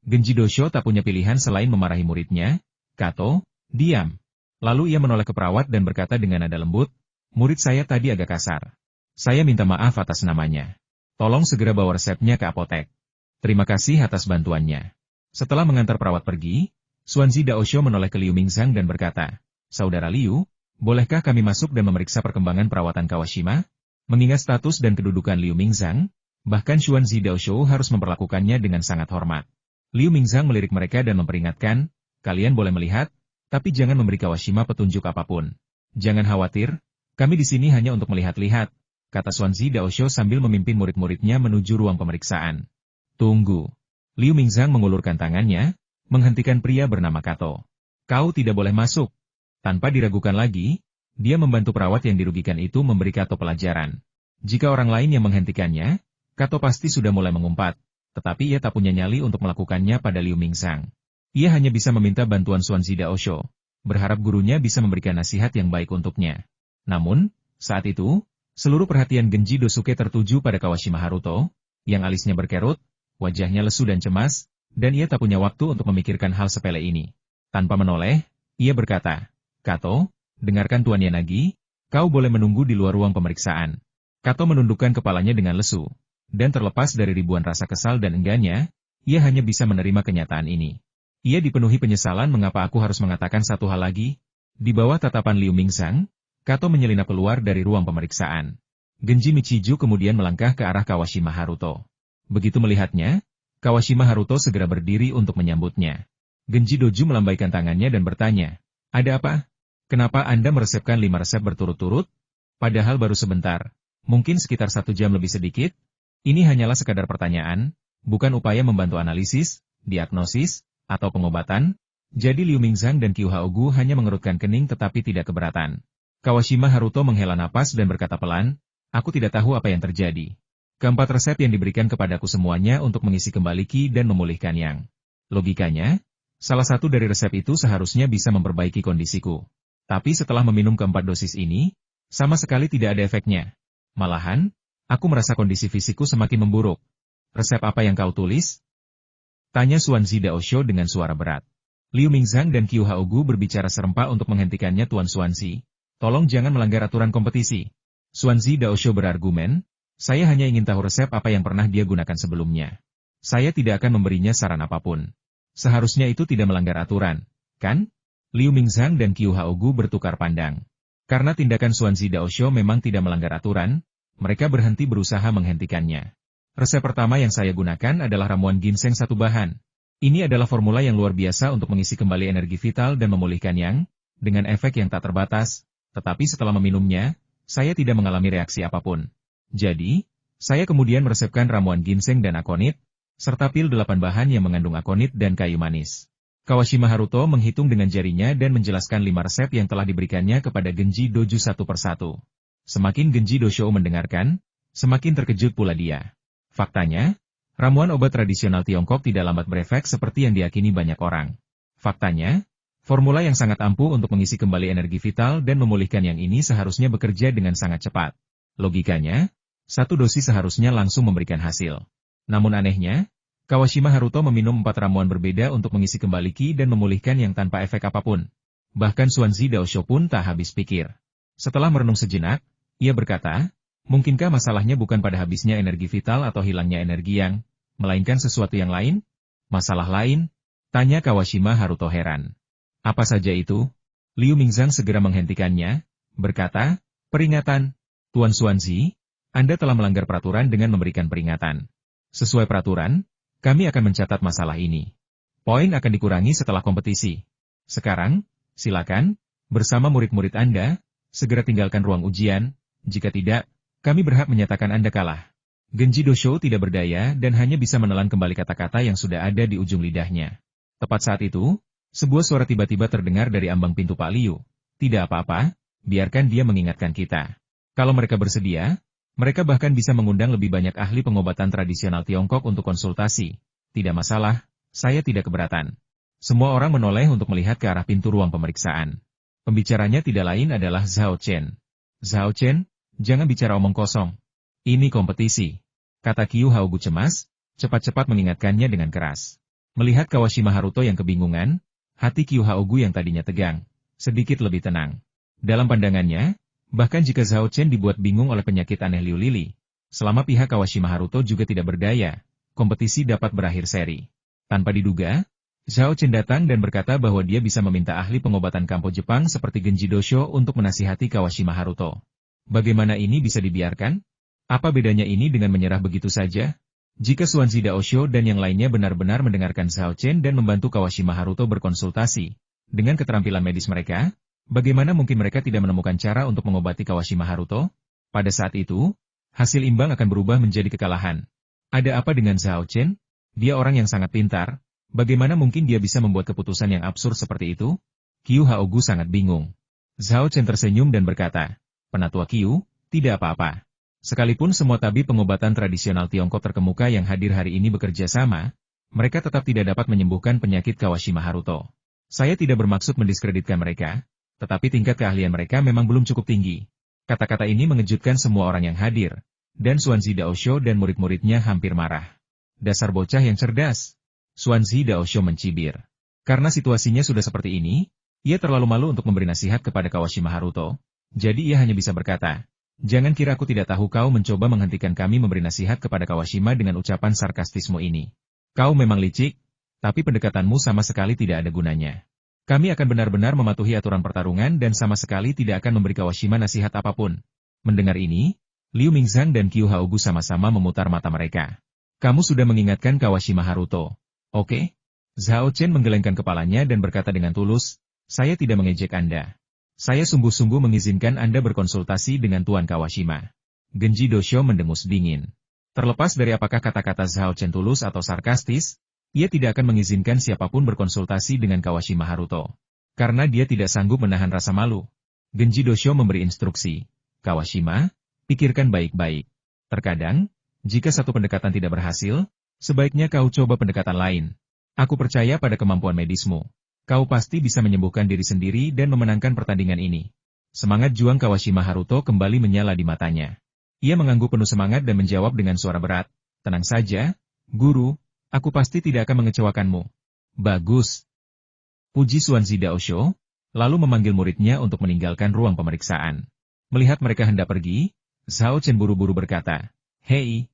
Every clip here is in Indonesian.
Genji Dosho tak punya pilihan selain memarahi muridnya. Kato, diam. Lalu ia menoleh ke perawat dan berkata dengan nada lembut, murid saya tadi agak kasar. Saya minta maaf atas namanya. Tolong segera bawa resepnya ke apotek. Terima kasih atas bantuannya. Setelah mengantar perawat pergi, Xuanzi Daosho menoleh ke Liu Mingzhang dan berkata, Saudara Liu, bolehkah kami masuk dan memeriksa perkembangan perawatan Kawashima? Mengingat status dan kedudukan Liu Mingzhang, bahkan Xuanzi Daosho harus memperlakukannya dengan sangat hormat. Liu Mingzhang melirik mereka dan memperingatkan, kalian boleh melihat, tapi jangan memberi Kawashima petunjuk apapun. Jangan khawatir, kami di sini hanya untuk melihat-lihat, kata Xuanzi Daosho sambil memimpin murid-muridnya menuju ruang pemeriksaan. Tunggu. Liu Mingzhang mengulurkan tangannya, menghentikan pria bernama Kato. Kau tidak boleh masuk. Tanpa diragukan lagi, dia membantu perawat yang dirugikan itu memberi Kato pelajaran. Jika orang lain yang menghentikannya, Kato pasti sudah mulai mengumpat. Tetapi ia tak punya nyali untuk melakukannya pada Liu Mingzhang. Ia hanya bisa meminta bantuan Xuanzi Daosho, berharap gurunya bisa memberikan nasihat yang baik untuknya. Namun, saat itu, seluruh perhatian Genji Dosuke tertuju pada Kawashima Haruto, yang alisnya berkerut, wajahnya lesu dan cemas, dan ia tak punya waktu untuk memikirkan hal sepele ini. Tanpa menoleh, ia berkata, Kato, dengarkan Tuan Yanagi, kau boleh menunggu di luar ruang pemeriksaan. Kato menundukkan kepalanya dengan lesu. Dan terlepas dari ribuan rasa kesal dan enggannya, ia hanya bisa menerima kenyataan ini. Ia dipenuhi penyesalan mengapa aku harus mengatakan satu hal lagi. Di bawah tatapan Liu Mingzhang, Kato menyelinap keluar dari ruang pemeriksaan. Genji Michiju kemudian melangkah ke arah Kawashima Haruto. Begitu melihatnya, Kawashima Haruto segera berdiri untuk menyambutnya. Genji Doju melambaikan tangannya dan bertanya, ada apa? Kenapa Anda meresepkan 5 resep berturut-turut? Padahal baru sebentar, mungkin sekitar 1 jam lebih sedikit. Ini hanyalah sekadar pertanyaan, bukan upaya membantu analisis, diagnosis, atau pengobatan. Jadi Liu Mingzhang dan Qiu Haogu hanya mengerutkan kening tetapi tidak keberatan. Kawashima Haruto menghela napas dan berkata pelan, aku tidak tahu apa yang terjadi. Keempat resep yang diberikan kepadaku semuanya untuk mengisi kembali Qi dan memulihkan Yang. Logikanya, salah satu dari resep itu seharusnya bisa memperbaiki kondisiku. Tapi setelah meminum keempat dosis ini, sama sekali tidak ada efeknya. Malahan, aku merasa kondisi fisikku semakin memburuk. Resep apa yang kau tulis? Tanya Xuanzi Daosho dengan suara berat. Liu Mingzhang dan Qiu Haogu berbicara serempak untuk menghentikannya Tuan Xuanzi. Tolong jangan melanggar aturan kompetisi. Xuanzi Daosho berargumen, saya hanya ingin tahu resep apa yang pernah dia gunakan sebelumnya. Saya tidak akan memberinya saran apapun. Seharusnya itu tidak melanggar aturan, kan? Liu Mingzhang dan Qiu Haogu bertukar pandang. Karena tindakan Xuanzi Daosho memang tidak melanggar aturan, mereka berhenti berusaha menghentikannya. Resep pertama yang saya gunakan adalah ramuan ginseng 1 bahan. Ini adalah formula yang luar biasa untuk mengisi kembali energi vital dan memulihkan Yang, dengan efek yang tak terbatas, tetapi setelah meminumnya, saya tidak mengalami reaksi apapun. Jadi, saya kemudian meresepkan ramuan ginseng dan akonit, serta pil 8 bahan yang mengandung akonit dan kayu manis. Kawashima Haruto menghitung dengan jarinya dan menjelaskan 5 resep yang telah diberikannya kepada Genji Doju satu persatu. Semakin Genji Dosho mendengarkan, semakin terkejut pula dia. Faktanya, ramuan obat tradisional Tiongkok tidak lambat berefek seperti yang diyakini banyak orang. Faktanya, formula yang sangat ampuh untuk mengisi kembali energi vital dan memulihkan Yang ini seharusnya bekerja dengan sangat cepat. Logikanya, 1 dosis seharusnya langsung memberikan hasil. Namun anehnya, Kawashima Haruto meminum 4 ramuan berbeda untuk mengisi kembali Qi dan memulihkan Yang tanpa efek apapun. Bahkan Xuanzi Daosho pun tak habis pikir. Setelah merenung sejenak, ia berkata, mungkinkah masalahnya bukan pada habisnya energi vital atau hilangnya energi Yang, melainkan sesuatu yang lain? Masalah lain? Tanya Kawashima Haruto heran. Apa saja itu? Liu Mingzhang segera menghentikannya, berkata, peringatan. Tuan Xuanzi, Anda telah melanggar peraturan dengan memberikan peringatan. Sesuai peraturan, kami akan mencatat masalah ini. Poin akan dikurangi setelah kompetisi. Sekarang, silakan, bersama murid-murid Anda, segera tinggalkan ruang ujian. Jika tidak, kami berhak menyatakan Anda kalah. Genji Dosho tidak berdaya dan hanya bisa menelan kembali kata-kata yang sudah ada di ujung lidahnya. Tepat saat itu, sebuah suara tiba-tiba terdengar dari ambang pintu Pak Liu. Tidak apa-apa, biarkan dia mengingatkan kita. Kalau mereka bersedia, mereka bahkan bisa mengundang lebih banyak ahli pengobatan tradisional Tiongkok untuk konsultasi. Tidak masalah, saya tidak keberatan. Semua orang menoleh untuk melihat ke arah pintu ruang pemeriksaan. Pembicaranya tidak lain adalah Zhao Chen. Zhao Chen, jangan bicara omong kosong. Ini kompetisi. Kata Qiu Haogu cemas, cepat-cepat mengingatkannya dengan keras. Melihat Kawashima Haruto yang kebingungan, hati Kyu Haogu yang tadinya tegang, sedikit lebih tenang. Dalam pandangannya, bahkan jika Zhao Chen dibuat bingung oleh penyakit aneh Liu Lili, selama pihak Kawashima Haruto juga tidak berdaya, kompetisi dapat berakhir seri. Tanpa diduga, Zhao Chen datang dan berkata bahwa dia bisa meminta ahli pengobatan kampo Jepang seperti Genji Dosho untuk menasihati Kawashima Haruto. Bagaimana ini bisa dibiarkan? Apa bedanya ini dengan menyerah begitu saja? Jika Swansea Daosho dan yang lainnya benar-benar mendengarkan Zhao Chen dan membantu Kawashima Haruto berkonsultasi, dengan keterampilan medis mereka, bagaimana mungkin mereka tidak menemukan cara untuk mengobati Kawashima Haruto? Pada saat itu, hasil imbang akan berubah menjadi kekalahan. Ada apa dengan Zhao Chen? Dia orang yang sangat pintar, bagaimana mungkin dia bisa membuat keputusan yang absurd seperti itu? Kyu Haogu sangat bingung. Zhao Chen tersenyum dan berkata, "Penatua Kyu, tidak apa-apa. Sekalipun semua tabib pengobatan tradisional Tiongkok terkemuka yang hadir hari ini bekerja sama, mereka tetap tidak dapat menyembuhkan penyakit Kawashima Haruto. Saya tidak bermaksud mendiskreditkan mereka, tetapi tingkat keahlian mereka memang belum cukup tinggi." Kata-kata ini mengejutkan semua orang yang hadir, dan Swansea Daosho dan murid-muridnya hampir marah. Dasar bocah yang cerdas. Swansea Daosho mencibir. Karena situasinya sudah seperti ini, ia terlalu malu untuk memberi nasihat kepada Kawashima Haruto, jadi ia hanya bisa berkata, "Jangan kira aku tidak tahu kau mencoba menghentikan kami memberi nasihat kepada Kawashima dengan ucapan sarkastismu ini. Kau memang licik, tapi pendekatanmu sama sekali tidak ada gunanya. Kami akan benar-benar mematuhi aturan pertarungan dan sama sekali tidak akan memberi Kawashima nasihat apapun." Mendengar ini, Liu Mingzhang dan Kyu Haogu sama-sama memutar mata mereka. "Kamu sudah mengingatkan Kawashima Haruto. Oke?" Zhao Chen menggelengkan kepalanya dan berkata dengan tulus, "Saya tidak mengejek Anda. Saya sungguh-sungguh mengizinkan Anda berkonsultasi dengan Tuan Kawashima." Genji Dosho mendengus dingin. Terlepas dari apakah kata-kata Zhao Chen tulus atau sarkastis, ia tidak akan mengizinkan siapapun berkonsultasi dengan Kawashima Haruto. Karena dia tidak sanggup menahan rasa malu. Genji Dosho memberi instruksi, "Kawashima, pikirkan baik-baik. Terkadang, jika satu pendekatan tidak berhasil, sebaiknya kau coba pendekatan lain. Aku percaya pada kemampuan medismu. Kau pasti bisa menyembuhkan diri sendiri dan memenangkan pertandingan ini." Semangat juang Kawashima Haruto kembali menyala di matanya. Ia mengangguk penuh semangat dan menjawab dengan suara berat, "Tenang saja, Guru, aku pasti tidak akan mengecewakanmu." "Bagus," puji Swansea Daosho, lalu memanggil muridnya untuk meninggalkan ruang pemeriksaan. Melihat mereka hendak pergi, Zhao Chen buru-buru berkata, Hei,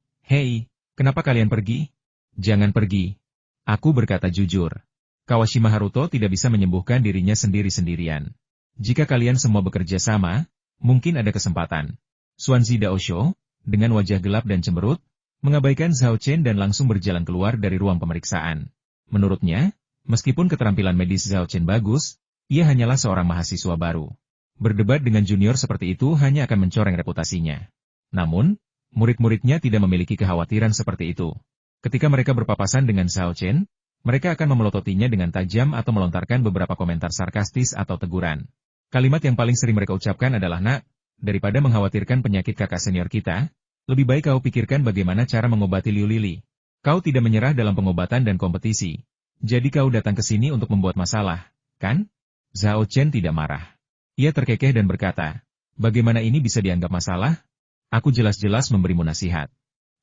kenapa kalian pergi? Jangan pergi. Aku berkata jujur. Kawashima Haruto tidak bisa menyembuhkan dirinya sendiri-sendirian. Jika kalian semua bekerja sama, mungkin ada kesempatan." Swansea Daosho, dengan wajah gelap dan cemberut, mengabaikan Zhao Chen dan langsung berjalan keluar dari ruang pemeriksaan. Menurutnya, meskipun keterampilan medis Zhao Chen bagus, ia hanyalah seorang mahasiswa baru. Berdebat dengan junior seperti itu hanya akan mencoreng reputasinya. Namun, murid-muridnya tidak memiliki kekhawatiran seperti itu. Ketika mereka berpapasan dengan Zhao Chen, mereka akan memelototinya dengan tajam atau melontarkan beberapa komentar sarkastis atau teguran. Kalimat yang paling sering mereka ucapkan adalah, "Nak, daripada mengkhawatirkan penyakit kakak senior kita, lebih baik kau pikirkan bagaimana cara mengobati Liu Lili. Kau tidak menyerah dalam pengobatan dan kompetisi. Jadi kau datang ke sini untuk membuat masalah, kan?" Zhao Chen tidak marah. Ia terkekeh dan berkata, "Bagaimana ini bisa dianggap masalah? Aku jelas-jelas memberimu nasihat.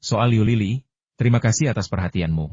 Soal Liu Lili, terima kasih atas perhatianmu.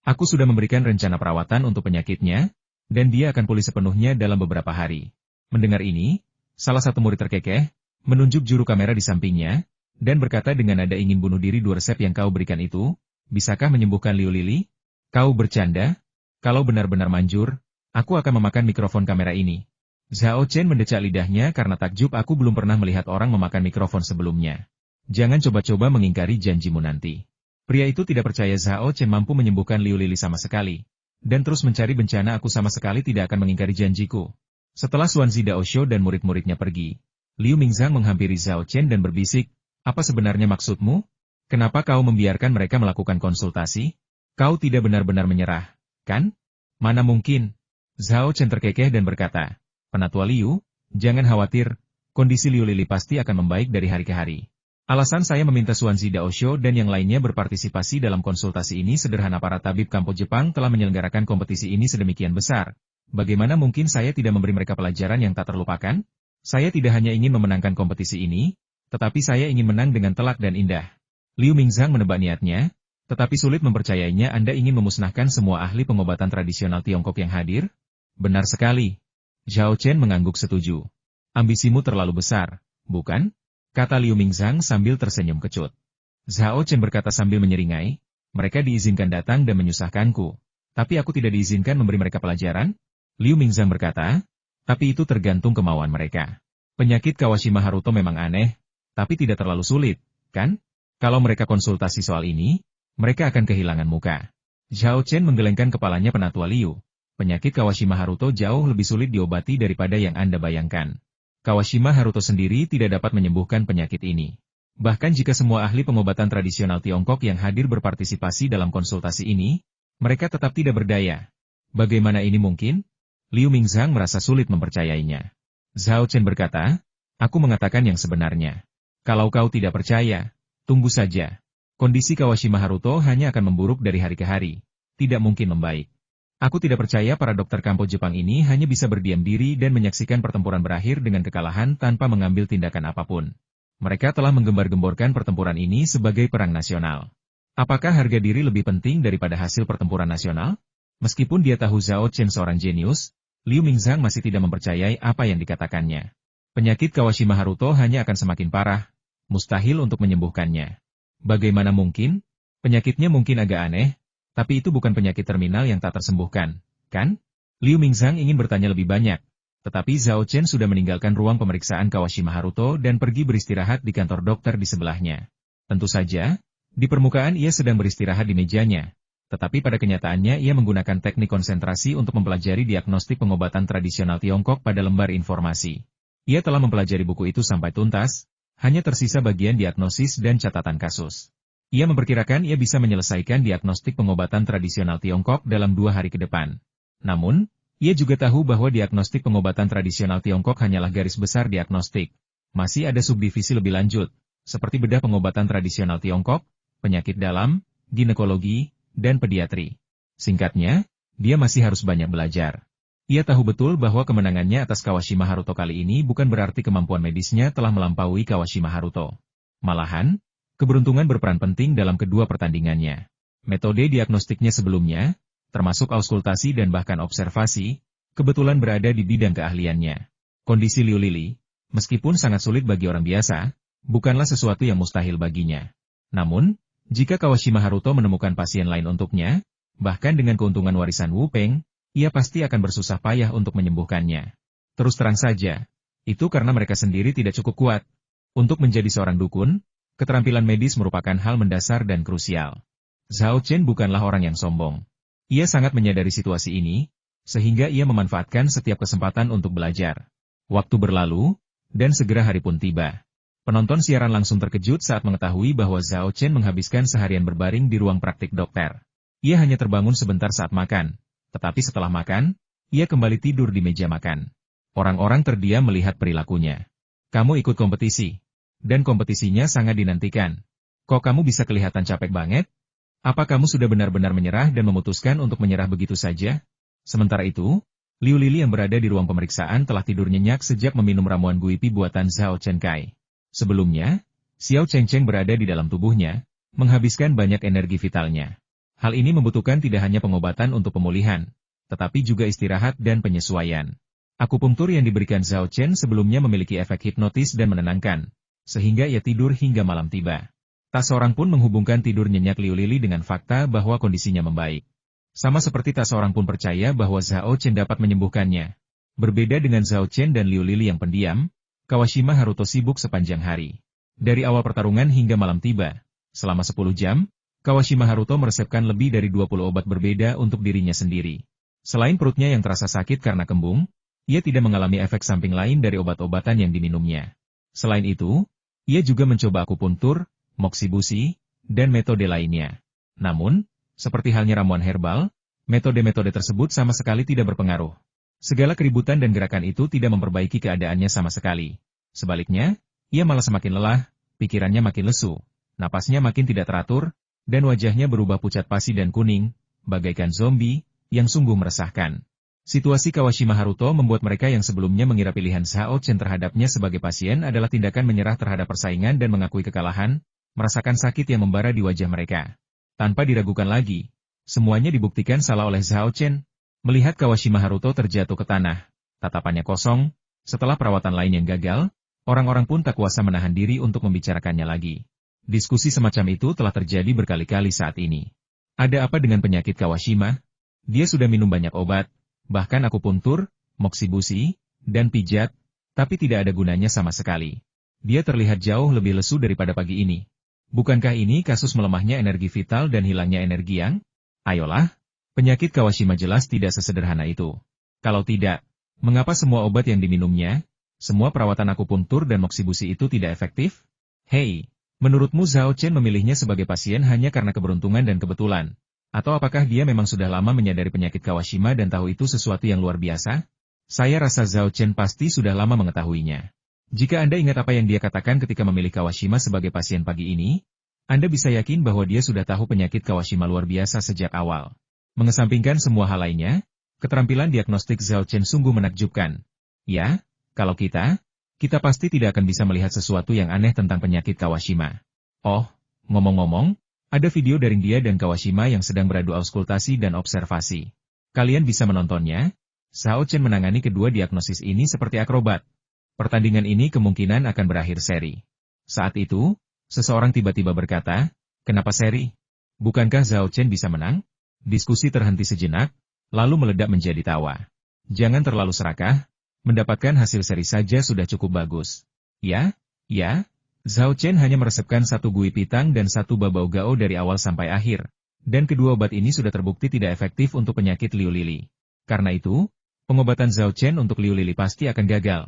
Aku sudah memberikan rencana perawatan untuk penyakitnya, dan dia akan pulih sepenuhnya dalam beberapa hari." Mendengar ini, salah satu murid terkekeh, menunjuk juru kamera di sampingnya, dan berkata dengan nada ingin bunuh diri, "Dua resep yang kau berikan itu, bisakah menyembuhkan Liu Lili? Kau bercanda? Kalau benar-benar manjur, aku akan memakan mikrofon kamera ini." Zhao Chen mendecak lidahnya karena takjub. "Aku belum pernah melihat orang memakan mikrofon sebelumnya. Jangan coba-coba mengingkari janjimu nanti." Pria itu tidak percaya Zhao Chen mampu menyembuhkan Liu Lili sama sekali. Dan terus mencari bencana. "Aku sama sekali tidak akan mengingkari janjiku." Setelah Swansea Daosho dan murid-muridnya pergi, Liu Mingzhang menghampiri Zhao Chen dan berbisik, "Apa sebenarnya maksudmu? Kenapa kau membiarkan mereka melakukan konsultasi? Kau tidak benar-benar menyerah, kan?" "Mana mungkin." Zhao Chen terkekeh dan berkata, "Penatua Liu, jangan khawatir, kondisi Liu Lili pasti akan membaik dari hari ke hari. Alasan saya meminta Swansea Daosho dan yang lainnya berpartisipasi dalam konsultasi ini sederhana. Para tabib kampo Jepang telah menyelenggarakan kompetisi ini sedemikian besar. Bagaimana mungkin saya tidak memberi mereka pelajaran yang tak terlupakan? Saya tidak hanya ingin memenangkan kompetisi ini, tetapi saya ingin menang dengan telak dan indah." Liu Mingzhang menebak niatnya, Tetapi sulit mempercayainya Anda ingin memusnahkan semua ahli pengobatan tradisional Tiongkok yang hadir? Benar sekali. Zhao Chen mengangguk setuju. Ambisimu terlalu besar, bukan? Kata Liu Mingzhang sambil tersenyum kecut. Zhao Chen berkata sambil menyeringai, mereka diizinkan datang dan menyusahkanku. Tapi aku tidak diizinkan memberi mereka pelajaran? Liu Mingzhang berkata, tapi itu tergantung kemauan mereka. Penyakit Kawashima Haruto memang aneh, tapi tidak terlalu sulit, kan? Kalau mereka konsultasi soal ini, mereka akan kehilangan muka. Zhao Chen menggelengkan kepalanya penatua Liu. Penyakit Kawashima Haruto jauh lebih sulit diobati daripada yang Anda bayangkan. Kawashima Haruto sendiri tidak dapat menyembuhkan penyakit ini. Bahkan jika semua ahli pengobatan tradisional Tiongkok yang hadir berpartisipasi dalam konsultasi ini, mereka tetap tidak berdaya. Bagaimana ini mungkin? Liu Mingzhang merasa sulit mempercayainya. Zhao Chen berkata, aku mengatakan yang sebenarnya. Kalau kau tidak percaya, tunggu saja. Kondisi Kawashima Haruto hanya akan memburuk dari hari ke hari. Tidak mungkin membaik. Aku tidak percaya para dokter kampo Jepang ini hanya bisa berdiam diri dan menyaksikan pertempuran berakhir dengan kekalahan tanpa mengambil tindakan apapun. Mereka telah menggembar-gemborkan pertempuran ini sebagai perang nasional. Apakah harga diri lebih penting daripada hasil pertempuran nasional? Meskipun dia tahu Zhao Chen seorang jenius, Liu Mingzhang masih tidak mempercayai apa yang dikatakannya. Penyakit Kawashima Haruto hanya akan semakin parah, mustahil untuk menyembuhkannya. Bagaimana mungkin? Penyakitnya mungkin agak aneh, tapi itu bukan penyakit terminal yang tak tersembuhkan, kan? Liu Mingzhang ingin bertanya lebih banyak, tetapi Zhao Chen sudah meninggalkan ruang pemeriksaan Kawashima Haruto dan pergi beristirahat di kantor dokter di sebelahnya. Tentu saja, di permukaan ia sedang beristirahat di mejanya, tetapi pada kenyataannya ia menggunakan teknik konsentrasi untuk mempelajari diagnostik pengobatan tradisional Tiongkok pada lembar informasi. Ia telah mempelajari buku itu sampai tuntas, hanya tersisa bagian diagnosis dan catatan kasus. Ia memperkirakan ia bisa menyelesaikan diagnostik pengobatan tradisional Tiongkok dalam 2 hari ke depan. Namun, ia juga tahu bahwa diagnostik pengobatan tradisional Tiongkok hanyalah garis besar diagnostik. Masih ada subdivisi lebih lanjut, seperti bedah pengobatan tradisional Tiongkok, penyakit dalam, ginekologi, dan pediatri. Singkatnya, dia masih harus banyak belajar. Ia tahu betul bahwa kemenangannya atas Kawashima Haruto kali ini bukan berarti kemampuan medisnya telah melampaui Kawashima Haruto. Malahan, keberuntungan berperan penting dalam kedua pertandingannya. Metode diagnostiknya sebelumnya, termasuk auskultasi dan bahkan observasi, kebetulan berada di bidang keahliannya. Kondisi Liu Lili, meskipun sangat sulit bagi orang biasa, bukanlah sesuatu yang mustahil baginya. Namun, jika Kawashima Haruto menemukan pasien lain untuknya, bahkan dengan keuntungan warisan Wu Peng, ia pasti akan bersusah payah untuk menyembuhkannya. Terus terang saja, itu karena mereka sendiri tidak cukup kuat. Untuk menjadi seorang dukun, keterampilan medis merupakan hal mendasar dan krusial. Zhao Chen bukanlah orang yang sombong. Ia sangat menyadari situasi ini, sehingga ia memanfaatkan setiap kesempatan untuk belajar. Waktu berlalu, dan segera hari pun tiba. Penonton siaran langsung terkejut saat mengetahui bahwa Zhao Chen menghabiskan seharian berbaring di ruang praktik dokter. Ia hanya terbangun sebentar saat makan. Tetapi setelah makan, ia kembali tidur di meja makan. Orang-orang terdiam melihat perilakunya. Kamu ikut kompetisi. Dan kompetisinya sangat dinantikan. Kok kamu bisa kelihatan capek banget? Apa kamu sudah benar-benar menyerah dan memutuskan untuk menyerah begitu saja? Sementara itu, Liu Lili yang berada di ruang pemeriksaan telah tidur nyenyak sejak meminum ramuan Guipi buatan Zhao Chen Kai. Sebelumnya, Xiao Cheng Cheng berada di dalam tubuhnya, menghabiskan banyak energi vitalnya. Hal ini membutuhkan tidak hanya pengobatan untuk pemulihan, tetapi juga istirahat dan penyesuaian. Akupunktur yang diberikan Zhao Chen sebelumnya memiliki efek hipnotis dan menenangkan, sehingga ia tidur hingga malam tiba. Tak seorang pun menghubungkan tidur nyenyak Liu Lili dengan fakta bahwa kondisinya membaik. Sama seperti tak seorang pun percaya bahwa Zhao Chen dapat menyembuhkannya. Berbeda dengan Zhao Chen dan Liu Lili yang pendiam, Kawashima Haruto sibuk sepanjang hari. Dari awal pertarungan hingga malam tiba, selama 10 jam, Kawashima Haruto meresepkan lebih dari 20 obat berbeda untuk dirinya sendiri. Selain perutnya yang terasa sakit karena kembung, ia tidak mengalami efek samping lain dari obat-obatan yang diminumnya. Selain itu, ia juga mencoba akupuntur, moksibusi, dan metode lainnya. Namun, seperti halnya ramuan herbal, metode-metode tersebut sama sekali tidak berpengaruh. Segala keributan dan gerakan itu tidak memperbaiki keadaannya sama sekali. Sebaliknya, ia malah semakin lelah, pikirannya makin lesu, napasnya makin tidak teratur, dan wajahnya berubah pucat pasi dan kuning, bagaikan zombie, yang sungguh meresahkan. Situasi Kawashima Haruto membuat mereka yang sebelumnya mengira pilihan Zhao Chen terhadapnya sebagai pasien adalah tindakan menyerah terhadap persaingan dan mengakui kekalahan, merasakan sakit yang membara di wajah mereka. Tanpa diragukan lagi, semuanya dibuktikan salah oleh Zhao Chen. Melihat Kawashima Haruto terjatuh ke tanah, tatapannya kosong, setelah perawatan lain yang gagal, orang-orang pun tak kuasa menahan diri untuk membicarakannya lagi. Diskusi semacam itu telah terjadi berkali-kali saat ini. Ada apa dengan penyakit Kawashima? Dia sudah minum banyak obat, bahkan akupuntur, moksibusi, dan pijat, tapi tidak ada gunanya sama sekali. Dia terlihat jauh lebih lesu daripada pagi ini. Bukankah ini kasus melemahnya energi vital dan hilangnya energi yang? Ayolah, penyakit Kawashima jelas tidak sesederhana itu. Kalau tidak, mengapa semua obat yang diminumnya, semua perawatan akupuntur dan moksibusi itu tidak efektif? Hei, menurutmu Zhao Chen memilihnya sebagai pasien hanya karena keberuntungan dan kebetulan? Atau apakah dia memang sudah lama menyadari penyakit Kawashima dan tahu itu sesuatu yang luar biasa? Saya rasa Zhao Chen pasti sudah lama mengetahuinya. Jika Anda ingat apa yang dia katakan ketika memilih Kawashima sebagai pasien pagi ini, Anda bisa yakin bahwa dia sudah tahu penyakit Kawashima luar biasa sejak awal. Mengesampingkan semua hal lainnya, keterampilan diagnostik Zhao Chen sungguh menakjubkan. Ya, kalau kita pasti tidak akan bisa melihat sesuatu yang aneh tentang penyakit Kawashima. Oh, ngomong-ngomong, ada video dari dia dan Kawashima yang sedang beradu auskultasi dan observasi. Kalian bisa menontonnya. Zhao Chen menangani kedua diagnosis ini seperti akrobat. Pertandingan ini kemungkinan akan berakhir seri. Saat itu, seseorang tiba-tiba berkata, "Kenapa seri? Bukankah Zhao Chen bisa menang?" Diskusi terhenti sejenak, lalu meledak menjadi tawa. Jangan terlalu serakah, mendapatkan hasil seri saja sudah cukup bagus. Ya, Zhao Chen hanya meresepkan satu gui pitang dan satu babau gao dari awal sampai akhir. Dan kedua obat ini sudah terbukti tidak efektif untuk penyakit Liu Lili. Karena itu, pengobatan Zhao Chen untuk Liu Lili pasti akan gagal.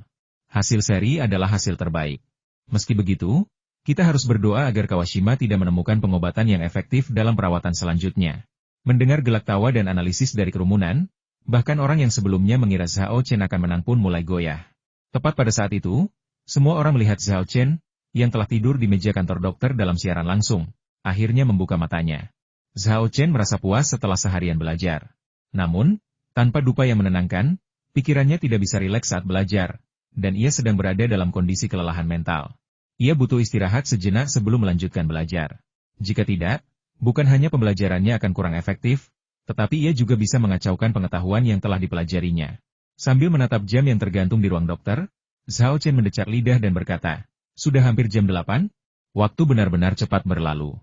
Hasil seri adalah hasil terbaik. Meski begitu, kita harus berdoa agar Kawashima tidak menemukan pengobatan yang efektif dalam perawatan selanjutnya. Mendengar gelak tawa dan analisis dari kerumunan, bahkan orang yang sebelumnya mengira Zhao Chen akan menang pun mulai goyah. Tepat pada saat itu, semua orang melihat Zhao Chen, yang telah tidur di meja kantor dokter dalam siaran langsung, akhirnya membuka matanya. Zhao Chen merasa puas setelah seharian belajar. Namun, tanpa dupa yang menenangkan, pikirannya tidak bisa rileks saat belajar. Dan ia sedang berada dalam kondisi kelelahan mental. Ia butuh istirahat sejenak sebelum melanjutkan belajar. Jika tidak, bukan hanya pembelajarannya akan kurang efektif, tetapi ia juga bisa mengacaukan pengetahuan yang telah dipelajarinya. Sambil menatap jam yang tergantung di ruang dokter, Zhao Chen mendecak lidah dan berkata, "Sudah hampir jam 8? Waktu benar-benar cepat berlalu.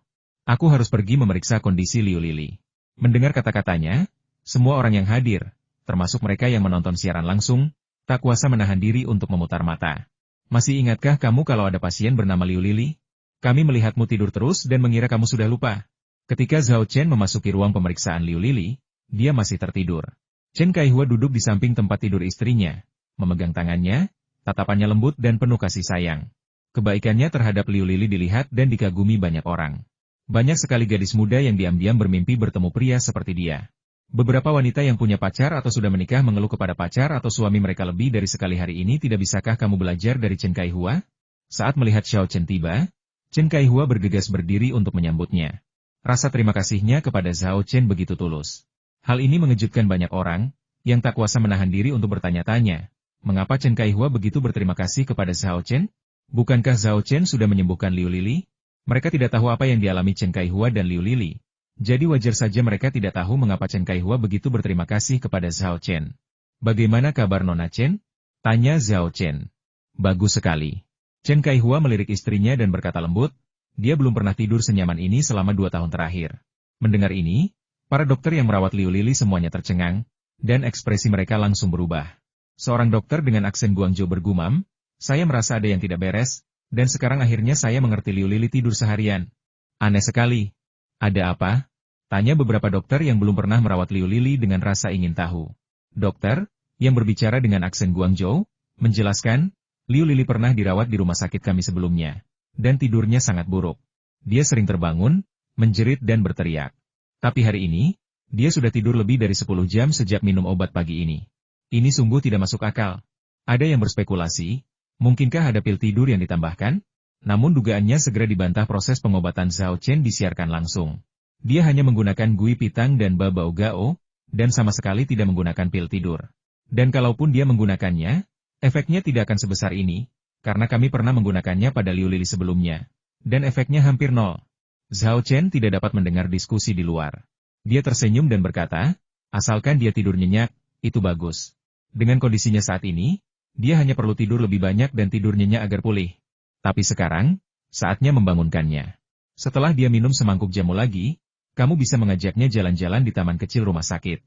Aku harus pergi memeriksa kondisi Liu Lili." Mendengar kata-katanya, semua orang yang hadir, termasuk mereka yang menonton siaran langsung, tak kuasa menahan diri untuk memutar mata. "Masih ingatkah kamu kalau ada pasien bernama Liu Lili? Kami melihatmu tidur terus dan mengira kamu sudah lupa." Ketika Zhao Chen memasuki ruang pemeriksaan Liu Lili, dia masih tertidur. Chen Kaihua duduk di samping tempat tidur istrinya, memegang tangannya, tatapannya lembut dan penuh kasih sayang. Kebaikannya terhadap Liu Lili dilihat dan dikagumi banyak orang. Banyak sekali gadis muda yang diam-diam bermimpi bertemu pria seperti dia. Beberapa wanita yang punya pacar atau sudah menikah mengeluh kepada pacar atau suami mereka lebih dari sekali hari ini. Tidak bisakah kamu belajar dari Chen Kaihua? Saat melihat Xiao Chen tiba, Chen Kaihua bergegas berdiri untuk menyambutnya. Rasa terima kasihnya kepada Zhao Chen begitu tulus. Hal ini mengejutkan banyak orang, yang tak kuasa menahan diri untuk bertanya-tanya. Mengapa Chen Kaihua begitu berterima kasih kepada Zhao Chen? Bukankah Zhao Chen sudah menyembuhkan Liu Lili? Mereka tidak tahu apa yang dialami Chen Kaihua dan Liu Lili. Jadi wajar saja mereka tidak tahu mengapa Chen Kaihua begitu berterima kasih kepada Zhao Chen. "Bagaimana kabar Nona Chen?" tanya Zhao Chen. "Bagus sekali." Chen Kaihua melirik istrinya dan berkata lembut, dia belum pernah tidur senyaman ini selama 2 tahun terakhir. Mendengar ini, para dokter yang merawat Liu Lili semuanya tercengang, dan ekspresi mereka langsung berubah. Seorang dokter dengan aksen Guangzhou bergumam, "Saya merasa ada yang tidak beres, dan sekarang akhirnya saya mengerti Liu Lili tidur seharian. Aneh sekali." "Ada apa?" tanya beberapa dokter yang belum pernah merawat Liu Lili dengan rasa ingin tahu. Dokter, yang berbicara dengan aksen Guangzhou, menjelaskan, "Liu Lili pernah dirawat di rumah sakit kami sebelumnya, dan tidurnya sangat buruk. Dia sering terbangun, menjerit dan berteriak. Tapi hari ini, dia sudah tidur lebih dari 10 jam sejak minum obat pagi ini. Ini sungguh tidak masuk akal." Ada yang berspekulasi, mungkinkah ada pil tidur yang ditambahkan? Namun dugaannya segera dibantah. Proses pengobatan Zhao Chen disiarkan langsung. Dia hanya menggunakan gui pitang dan babau gao, dan sama sekali tidak menggunakan pil tidur. Dan kalaupun dia menggunakannya, efeknya tidak akan sebesar ini, karena kami pernah menggunakannya pada Liu Lili sebelumnya. Dan efeknya hampir nol. Zhao Chen tidak dapat mendengar diskusi di luar. Dia tersenyum dan berkata, asalkan dia tidur nyenyak, itu bagus. Dengan kondisinya saat ini, dia hanya perlu tidur lebih banyak dan tidur nyenyak agar pulih. Tapi sekarang, saatnya membangunkannya. Setelah dia minum semangkuk jamu lagi, kamu bisa mengajaknya jalan-jalan di taman kecil rumah sakit.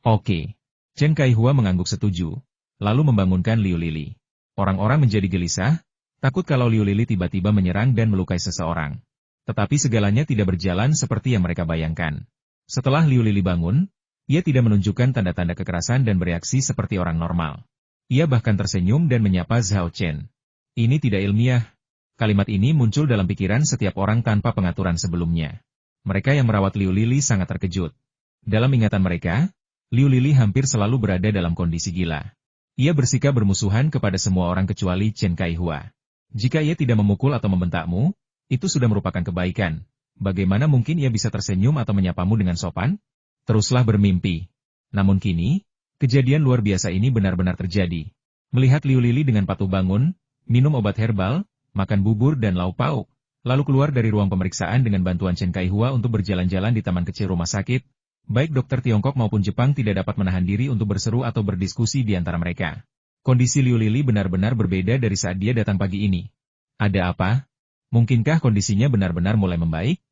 Oke. Chen Kaihua mengangguk setuju, lalu membangunkan Liu Lili. Orang-orang menjadi gelisah, takut kalau Liu Lili tiba-tiba menyerang dan melukai seseorang. Tetapi segalanya tidak berjalan seperti yang mereka bayangkan. Setelah Liu Lili bangun, ia tidak menunjukkan tanda-tanda kekerasan dan bereaksi seperti orang normal. Ia bahkan tersenyum dan menyapa Zhao Chen. Ini tidak ilmiah. Kalimat ini muncul dalam pikiran setiap orang tanpa pengaturan sebelumnya. Mereka yang merawat Liu Lili sangat terkejut. Dalam ingatan mereka, Liu Lili hampir selalu berada dalam kondisi gila. Ia bersikap bermusuhan kepada semua orang kecuali Chen Kaihua. Jika ia tidak memukul atau membentakmu, itu sudah merupakan kebaikan. Bagaimana mungkin ia bisa tersenyum atau menyapamu dengan sopan? Teruslah bermimpi. Namun kini, kejadian luar biasa ini benar-benar terjadi. Melihat Liu Lili dengan patuh bangun, minum obat herbal, makan bubur dan lauk pauk, lalu keluar dari ruang pemeriksaan dengan bantuan Chen Kaihua untuk berjalan-jalan di taman kecil rumah sakit, baik dokter Tiongkok maupun Jepang tidak dapat menahan diri untuk berseru atau berdiskusi di antara mereka. Kondisi Liu Lili benar-benar berbeda dari saat dia datang pagi ini. Ada apa? Mungkinkah kondisinya benar-benar mulai membaik?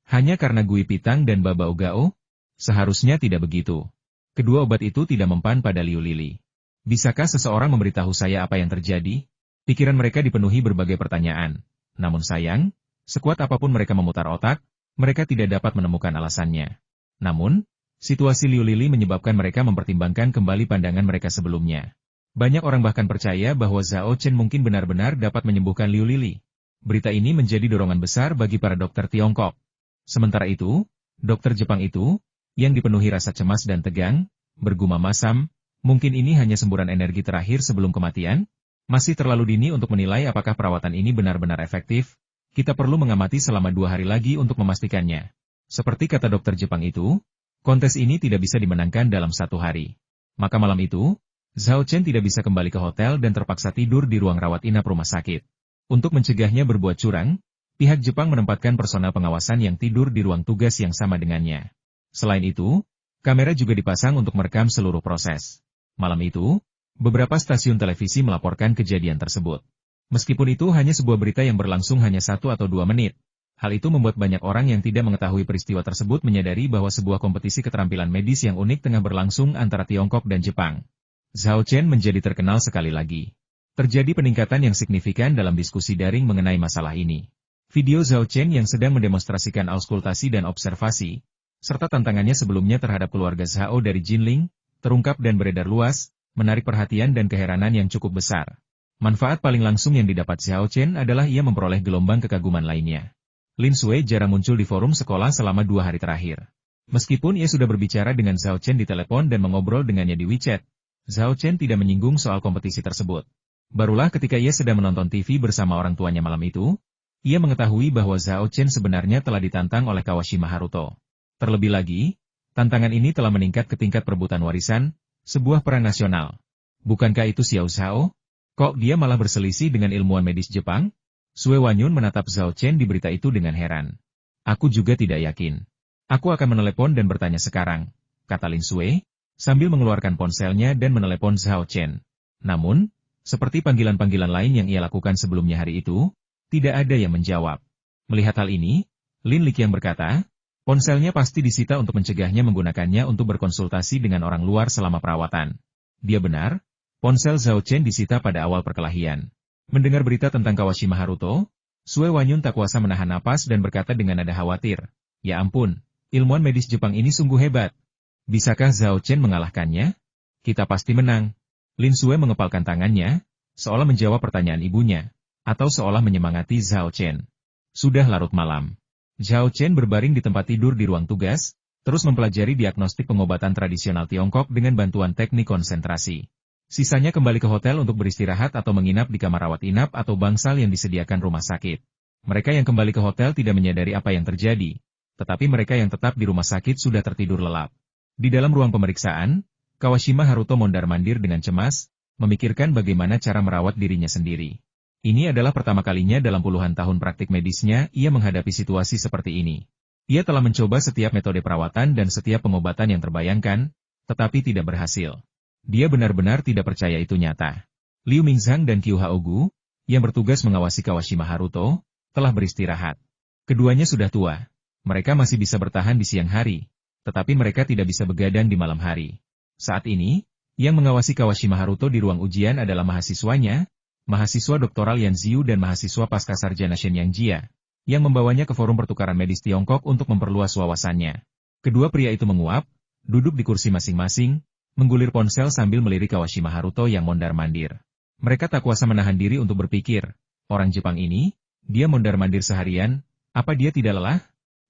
Hanya karena Gui Pitang dan Babao Gao? Seharusnya tidak begitu. Kedua obat itu tidak mempan pada Liu Lili. Bisakah seseorang memberitahu saya apa yang terjadi? Pikiran mereka dipenuhi berbagai pertanyaan. Namun sayang, sekuat apapun mereka memutar otak, mereka tidak dapat menemukan alasannya. Namun, situasi Liu Lili menyebabkan mereka mempertimbangkan kembali pandangan mereka sebelumnya. Banyak orang bahkan percaya bahwa Zhao Chen mungkin benar-benar dapat menyembuhkan Liu Lili. Berita ini menjadi dorongan besar bagi para dokter Tiongkok. Sementara itu, dokter Jepang itu, yang dipenuhi rasa cemas dan tegang, bergumam masam, mungkin ini hanya semburan energi terakhir sebelum kematian? Masih terlalu dini untuk menilai apakah perawatan ini benar-benar efektif, kita perlu mengamati selama 2 hari lagi untuk memastikannya. Seperti kata dokter Jepang itu, kontes ini tidak bisa dimenangkan dalam 1 hari. Maka malam itu, Zhao Chen tidak bisa kembali ke hotel dan terpaksa tidur di ruang rawat inap rumah sakit. Untuk mencegahnya berbuat curang, pihak Jepang menempatkan personel pengawasan yang tidur di ruang tugas yang sama dengannya. Selain itu, kamera juga dipasang untuk merekam seluruh proses. Malam itu, beberapa stasiun televisi melaporkan kejadian tersebut. Meskipun itu hanya sebuah berita yang berlangsung hanya 1 atau 2 menit, hal itu membuat banyak orang yang tidak mengetahui peristiwa tersebut menyadari bahwa sebuah kompetisi keterampilan medis yang unik tengah berlangsung antara Tiongkok dan Jepang. Zhao Chen menjadi terkenal sekali lagi. Terjadi peningkatan yang signifikan dalam diskusi daring mengenai masalah ini. Video Zhao Chen yang sedang mendemonstrasikan auskultasi dan observasi, serta tantangannya sebelumnya terhadap keluarga Zhao dari Jinling, terungkap dan beredar luas, menarik perhatian dan keheranan yang cukup besar. Manfaat paling langsung yang didapat Zhao Chen adalah ia memperoleh gelombang kekaguman lainnya. Lin Sui jarang muncul di forum sekolah selama 2 hari terakhir. Meskipun ia sudah berbicara dengan Zhao Chen di telepon dan mengobrol dengannya di WeChat, Zhao Chen tidak menyinggung soal kompetisi tersebut. Barulah ketika ia sedang menonton TV bersama orang tuanya malam itu, ia mengetahui bahwa Zhao Chen sebenarnya telah ditantang oleh Kawashima Haruto. Terlebih lagi, tantangan ini telah meningkat ke tingkat perebutan warisan, sebuah perang nasional. Bukankah itu Xiao Zhao? Kok dia malah berselisih dengan ilmuwan medis Jepang? Sue Wanyun menatap Zhao Chen di berita itu dengan heran. Aku juga tidak yakin. Aku akan menelepon dan bertanya sekarang, kata Lin Sue, sambil mengeluarkan ponselnya dan menelepon Zhao Chen. Namun, seperti panggilan-panggilan lain yang ia lakukan sebelumnya hari itu, tidak ada yang menjawab. Melihat hal ini, Lin Liqiang berkata, ponselnya pasti disita untuk mencegahnya menggunakannya untuk berkonsultasi dengan orang luar selama perawatan. Dia benar, ponsel Zhao Chen disita pada awal perkelahian. Mendengar berita tentang Kawashima Haruto, Sue Wanyun tak kuasa menahan napas dan berkata dengan nada khawatir, ya ampun, ilmuwan medis Jepang ini sungguh hebat. Bisakah Zhao Chen mengalahkannya? Kita pasti menang. Lin Sue mengepalkan tangannya, seolah menjawab pertanyaan ibunya, atau seolah menyemangati Zhao Chen. Sudah larut malam. Zhao Chen berbaring di tempat tidur di ruang tugas, terus mempelajari diagnostik pengobatan tradisional Tiongkok dengan bantuan teknik konsentrasi. Sisanya kembali ke hotel untuk beristirahat atau menginap di kamar rawat inap atau bangsal yang disediakan rumah sakit. Mereka yang kembali ke hotel tidak menyadari apa yang terjadi, tetapi mereka yang tetap di rumah sakit sudah tertidur lelap. Di dalam ruang pemeriksaan, Kawashima Haruto mondar-mandir dengan cemas, memikirkan bagaimana cara merawat dirinya sendiri. Ini adalah pertama kalinya dalam puluhan tahun praktik medisnya ia menghadapi situasi seperti ini. Ia telah mencoba setiap metode perawatan dan setiap pengobatan yang terbayangkan, tetapi tidak berhasil. Dia benar-benar tidak percaya itu nyata. Liu Mingzhang dan Qiu Haogu, yang bertugas mengawasi Kawashima Haruto, telah beristirahat. Keduanya sudah tua. Mereka masih bisa bertahan di siang hari, tetapi mereka tidak bisa begadang di malam hari. Saat ini, yang mengawasi Kawashima Haruto di ruang ujian adalah mahasiswanya, mahasiswa doktoral Yan Ziyu dan mahasiswa pascasarjana Shen Yang Jia, yang membawanya ke forum pertukaran medis Tiongkok untuk memperluas wawasannya. Kedua pria itu menguap, duduk di kursi masing-masing, menggulir ponsel sambil melirik Kawashima Haruto yang mondar-mandir. Mereka tak kuasa menahan diri untuk berpikir, orang Jepang ini, dia mondar-mandir seharian, apa dia tidak lelah?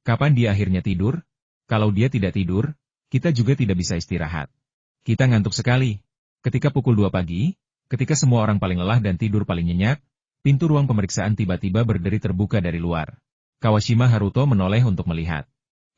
Kapan dia akhirnya tidur? Kalau dia tidak tidur, kita juga tidak bisa istirahat. Kita ngantuk sekali. Ketika pukul 2 pagi, ketika semua orang paling lelah dan tidur paling nyenyak, pintu ruang pemeriksaan tiba-tiba berderi terbuka dari luar. Kawashima Haruto menoleh untuk melihat.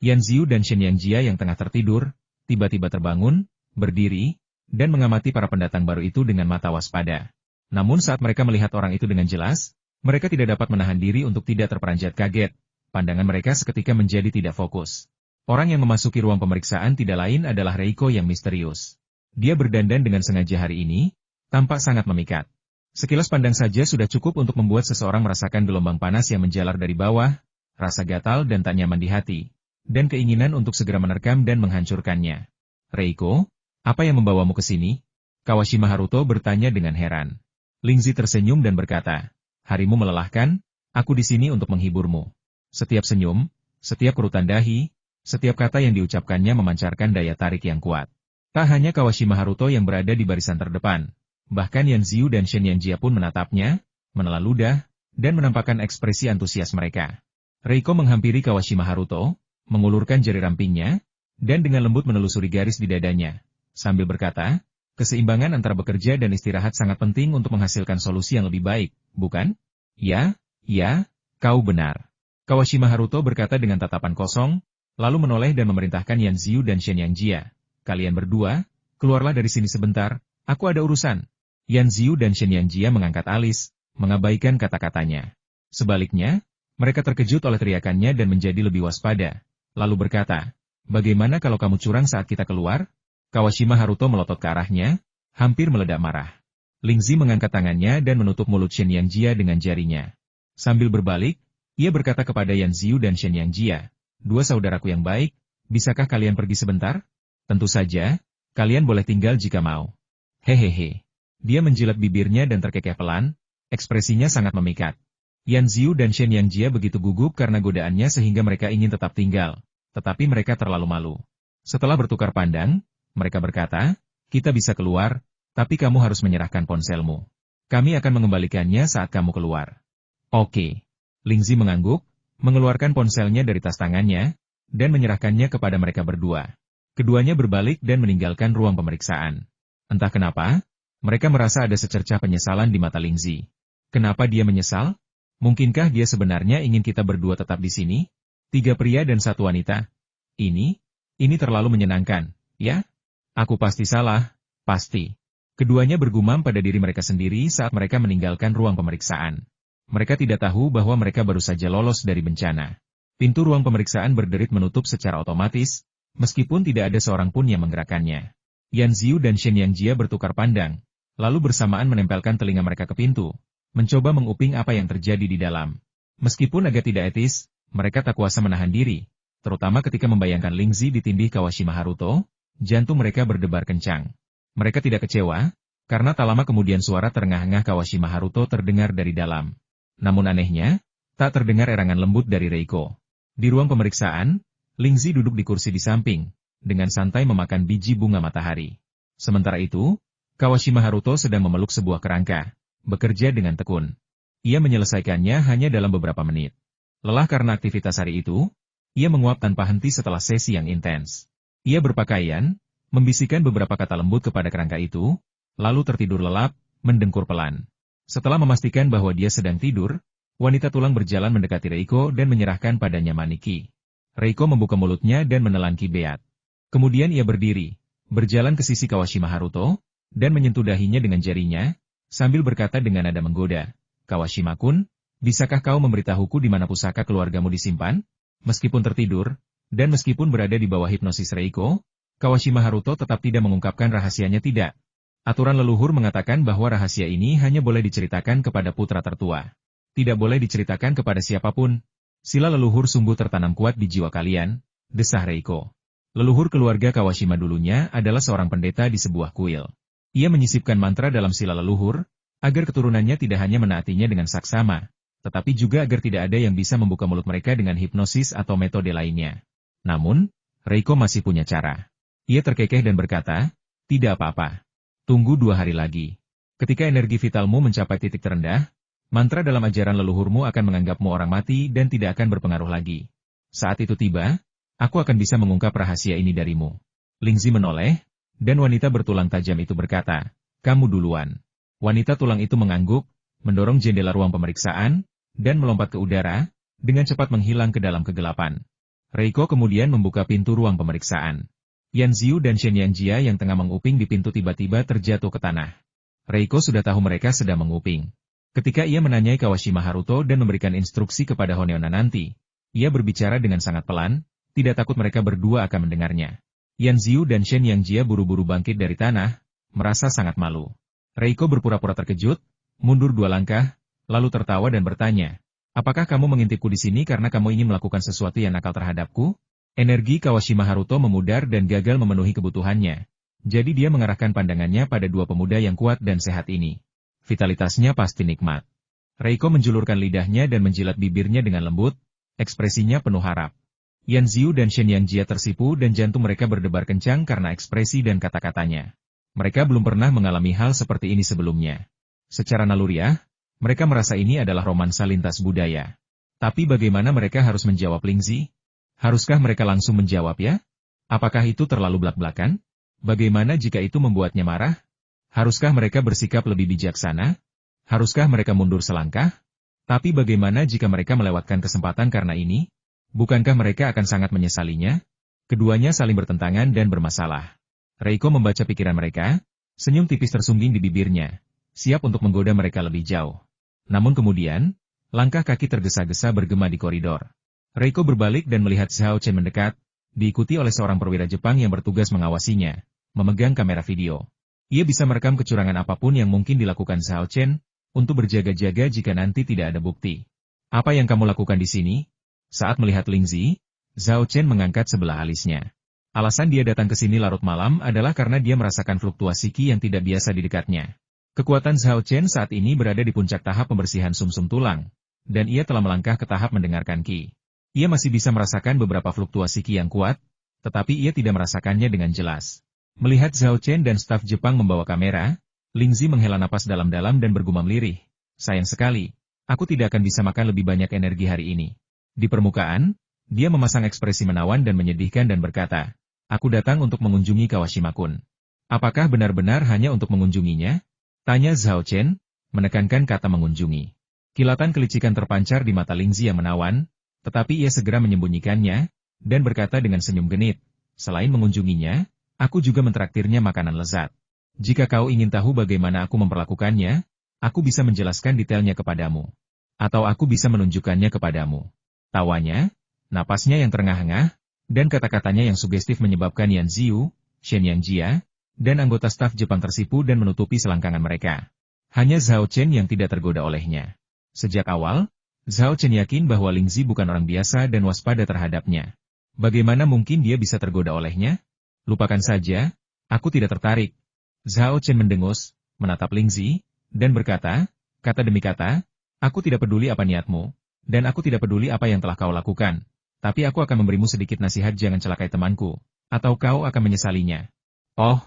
Yan Ziyu dan Shen Yang Jia yang tengah tertidur, tiba-tiba terbangun, berdiri, dan mengamati para pendatang baru itu dengan mata waspada. Namun saat mereka melihat orang itu dengan jelas, mereka tidak dapat menahan diri untuk tidak terperanjat kaget. Pandangan mereka seketika menjadi tidak fokus. Orang yang memasuki ruang pemeriksaan tidak lain adalah Reiko yang misterius. Dia berdandan dengan sengaja hari ini, tampak sangat memikat. Sekilas pandang saja sudah cukup untuk membuat seseorang merasakan gelombang panas yang menjalar dari bawah, rasa gatal dan tak nyaman di hati, dan keinginan untuk segera menerkam dan menghancurkannya. Reiko, apa yang membawamu ke sini? Kawashima Haruto bertanya dengan heran. Lingzi tersenyum dan berkata, harimu melelahkan, aku di sini untuk menghiburmu. Setiap senyum, setiap kerutan dahi, setiap kata yang diucapkannya memancarkan daya tarik yang kuat. Tak hanya Kawashima Haruto yang berada di barisan terdepan, bahkan Yan Ziyu dan Shen Yang Jia pun menatapnya, menelan ludah, dan menampakkan ekspresi antusias mereka. Reiko menghampiri Kawashima Haruto, mengulurkan jari rampingnya, dan dengan lembut menelusuri garis di dadanya, sambil berkata, keseimbangan antara bekerja dan istirahat sangat penting untuk menghasilkan solusi yang lebih baik, bukan? Ya, kau benar. Kawashima Haruto berkata dengan tatapan kosong, lalu menoleh dan memerintahkan Yan Ziyu dan Shen Yang Jia. Kalian berdua, keluarlah dari sini sebentar, aku ada urusan. Yan Ziyu dan Shen Yang Jia mengangkat alis, mengabaikan kata-katanya. Sebaliknya, mereka terkejut oleh teriakannya dan menjadi lebih waspada. Lalu berkata, bagaimana kalau kamu curang saat kita keluar? Kawashima Haruto melotot ke arahnya, hampir meledak marah. Lingzi mengangkat tangannya dan menutup mulut Shen Yang Jia dengan jarinya. Sambil berbalik, ia berkata kepada Yan Ziyu dan Shen Yang Jia, dua saudaraku yang baik, bisakah kalian pergi sebentar? Tentu saja, kalian boleh tinggal jika mau. Hehehe. Dia menjilat bibirnya dan terkekeh pelan, ekspresinya sangat memikat. Yan Ziyu dan Shen Yang Jia begitu gugup karena godaannya sehingga mereka ingin tetap tinggal, tetapi mereka terlalu malu. Setelah bertukar pandang, mereka berkata, kita bisa keluar, tapi kamu harus menyerahkan ponselmu. Kami akan mengembalikannya saat kamu keluar. Oke. Lingzi mengangguk, mengeluarkan ponselnya dari tas tangannya, dan menyerahkannya kepada mereka berdua. Keduanya berbalik dan meninggalkan ruang pemeriksaan. Entah kenapa, mereka merasa ada secercah penyesalan di mata Lingzi. Kenapa dia menyesal? Mungkinkah dia sebenarnya ingin kita berdua tetap di sini? 3 pria dan 1 wanita. Ini terlalu menyenangkan, ya? Aku pasti salah, pasti. Keduanya bergumam pada diri mereka sendiri saat mereka meninggalkan ruang pemeriksaan. Mereka tidak tahu bahwa mereka baru saja lolos dari bencana. Pintu ruang pemeriksaan berderit menutup secara otomatis, meskipun tidak ada seorang pun yang menggerakkannya. Yan Ziyu dan Shen Yang Jia bertukar pandang, lalu bersamaan menempelkan telinga mereka ke pintu, mencoba menguping apa yang terjadi di dalam. Meskipun agak tidak etis, mereka tak kuasa menahan diri, terutama ketika membayangkan Lingzi ditindih Kawashima Haruto. Jantung mereka berdebar kencang. Mereka tidak kecewa, karena tak lama kemudian suara terengah-engah Kawashima Haruto terdengar dari dalam. Namun anehnya, tak terdengar erangan lembut dari Reiko. Di ruang pemeriksaan, Lingzi duduk di kursi di samping, dengan santai memakan biji bunga matahari. Sementara itu, Kawashima Haruto sedang memeluk sebuah kerangka, bekerja dengan tekun. Ia menyelesaikannya hanya dalam beberapa menit. Lelah karena aktivitas hari itu, ia menguap tanpa henti setelah sesi yang intens. Ia berpakaian, membisikkan beberapa kata lembut kepada kerangka itu, lalu tertidur lelap, mendengkur pelan. Setelah memastikan bahwa dia sedang tidur, wanita tulang berjalan mendekati Reiko dan menyerahkan padanya maniki. Reiko membuka mulutnya dan menelan kibeat. Kemudian ia berdiri, berjalan ke sisi Kawashima Haruto, dan menyentuh dahinya dengan jarinya, sambil berkata dengan nada menggoda, Kawashima-kun, bisakah kau memberitahuku di mana pusaka keluargamu disimpan? Meskipun tertidur, dan meskipun berada di bawah hipnosis Reiko, Kawashima Haruto tetap tidak mengungkapkan rahasianya tidak. Aturan leluhur mengatakan bahwa rahasia ini hanya boleh diceritakan kepada putra tertua. Tidak boleh diceritakan kepada siapapun. Sila leluhur sungguh tertanam kuat di jiwa kalian, desah Reiko. Leluhur keluarga Kawashima dulunya adalah seorang pendeta di sebuah kuil. Ia menyisipkan mantra dalam sila leluhur, agar keturunannya tidak hanya menaatinya dengan saksama, tetapi juga agar tidak ada yang bisa membuka mulut mereka dengan hipnosis atau metode lainnya. Namun, Reiko masih punya cara. Ia terkekeh dan berkata, tidak apa-apa. Tunggu 2 hari lagi. Ketika energi vitalmu mencapai titik terendah, mantra dalam ajaran leluhurmu akan menganggapmu orang mati dan tidak akan berpengaruh lagi. Saat itu tiba, aku akan bisa mengungkap rahasia ini darimu. Lingzi menoleh, dan wanita bertulang tajam itu berkata, kamu duluan. Wanita tulang itu mengangguk, mendorong jendela ruang pemeriksaan, dan melompat ke udara, dengan cepat menghilang ke dalam kegelapan. Reiko kemudian membuka pintu ruang pemeriksaan. Yan Ziyu dan Shen Yangjia yang tengah menguping di pintu tiba-tiba terjatuh ke tanah. Reiko sudah tahu mereka sedang menguping. Ketika ia menanyai Kawashima Haruto dan memberikan instruksi kepada Honeona nanti, ia berbicara dengan sangat pelan, tidak takut mereka berdua akan mendengarnya. Yan Ziyu dan Shen Yangjia buru-buru bangkit dari tanah, merasa sangat malu. Reiko berpura-pura terkejut, mundur 2 langkah, lalu tertawa dan bertanya, apakah kamu mengintipku di sini karena kamu ingin melakukan sesuatu yang nakal terhadapku? Energi Kawashima Haruto memudar dan gagal memenuhi kebutuhannya. Jadi dia mengarahkan pandangannya pada 2 pemuda yang kuat dan sehat ini. Vitalitasnya pasti nikmat. Reiko menjulurkan lidahnya dan menjilat bibirnya dengan lembut, ekspresinya penuh harap. Yan Ziyu dan Shen Yangjia tersipu dan jantung mereka berdebar kencang karena ekspresi dan kata-katanya. Mereka belum pernah mengalami hal seperti ini sebelumnya. Secara naluriah, mereka merasa ini adalah romansa lintas budaya. Tapi bagaimana mereka harus menjawab Lingzi? Haruskah mereka langsung menjawab ya? Apakah itu terlalu blak-blakan? Bagaimana jika itu membuatnya marah? Haruskah mereka bersikap lebih bijaksana? Haruskah mereka mundur selangkah? Tapi bagaimana jika mereka melewatkan kesempatan karena ini? Bukankah mereka akan sangat menyesalinya? Keduanya saling bertentangan dan bermasalah. Reiko membaca pikiran mereka, senyum tipis tersungging di bibirnya, siap untuk menggoda mereka lebih jauh. Namun kemudian, langkah kaki tergesa-gesa bergema di koridor. Reiko berbalik dan melihat Zhao Chen mendekat, diikuti oleh seorang perwira Jepang yang bertugas mengawasinya, memegang kamera video. Ia bisa merekam kecurangan apapun yang mungkin dilakukan Zhao Chen, untuk berjaga-jaga jika nanti tidak ada bukti. Apa yang kamu lakukan di sini? Saat melihat Lingzi, Zhao Chen mengangkat sebelah alisnya. Alasan dia datang ke sini larut malam adalah karena dia merasakan fluktuasi ki yang tidak biasa di dekatnya. Kekuatan Zhao Chen saat ini berada di puncak tahap pembersihan sumsum tulang, dan ia telah melangkah ke tahap mendengarkan ki. Ia masih bisa merasakan beberapa fluktuasi ki yang kuat, tetapi ia tidak merasakannya dengan jelas. Melihat Zhao Chen dan staf Jepang membawa kamera, Lingzi menghela napas dalam-dalam dan bergumam lirih. Sayang sekali, aku tidak akan bisa makan lebih banyak energi hari ini. Di permukaan, dia memasang ekspresi menawan dan menyedihkan dan berkata, aku datang untuk mengunjungi Kawashima-kun. Apakah benar-benar hanya untuk mengunjunginya? Tanya Zhao Chen, menekankan kata mengunjungi. Kilatan kelicikan terpancar di mata Lingzi yang menawan, tetapi ia segera menyembunyikannya, dan berkata dengan senyum genit, selain mengunjunginya, aku juga mentraktirnya makanan lezat. Jika kau ingin tahu bagaimana aku memperlakukannya, aku bisa menjelaskan detailnya kepadamu. Atau aku bisa menunjukkannya kepadamu. Tawanya, napasnya yang terengah-engah, dan kata-katanya yang sugestif menyebabkan Yan Ziyu, Shen Yangjia, dan anggota staf Jepang tersipu dan menutupi selangkangan mereka. Hanya Zhao Chen yang tidak tergoda olehnya. Sejak awal, Zhao Chen yakin bahwa Lingzi bukan orang biasa dan waspada terhadapnya. Bagaimana mungkin dia bisa tergoda olehnya? Lupakan saja, aku tidak tertarik. Zhao Chen mendengus, menatap Lingzi, dan berkata, kata demi kata, aku tidak peduli apa niatmu, dan aku tidak peduli apa yang telah kau lakukan, tapi aku akan memberimu sedikit nasihat jangan celakai temanku, atau kau akan menyesalinya. Oh,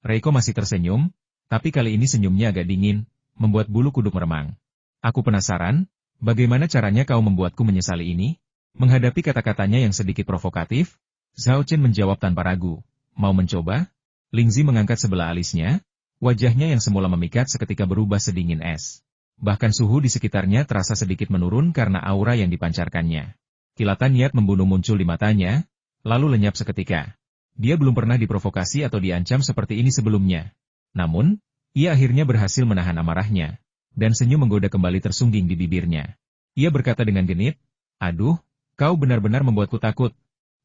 Reiko masih tersenyum, tapi kali ini senyumnya agak dingin, membuat bulu kuduk meremang. Aku penasaran, bagaimana caranya kau membuatku menyesali ini? Menghadapi kata-katanya yang sedikit provokatif, Zhao Chen menjawab tanpa ragu, mau mencoba? Lingzi mengangkat sebelah alisnya, wajahnya yang semula memikat seketika berubah sedingin es. Bahkan suhu di sekitarnya terasa sedikit menurun karena aura yang dipancarkannya. Kilatan niat membunuh muncul di matanya, lalu lenyap seketika. Dia belum pernah diprovokasi atau diancam seperti ini sebelumnya. Namun, ia akhirnya berhasil menahan amarahnya. dan senyum menggoda kembali tersungging di bibirnya. Ia berkata dengan genit, "Aduh, kau benar-benar membuatku takut.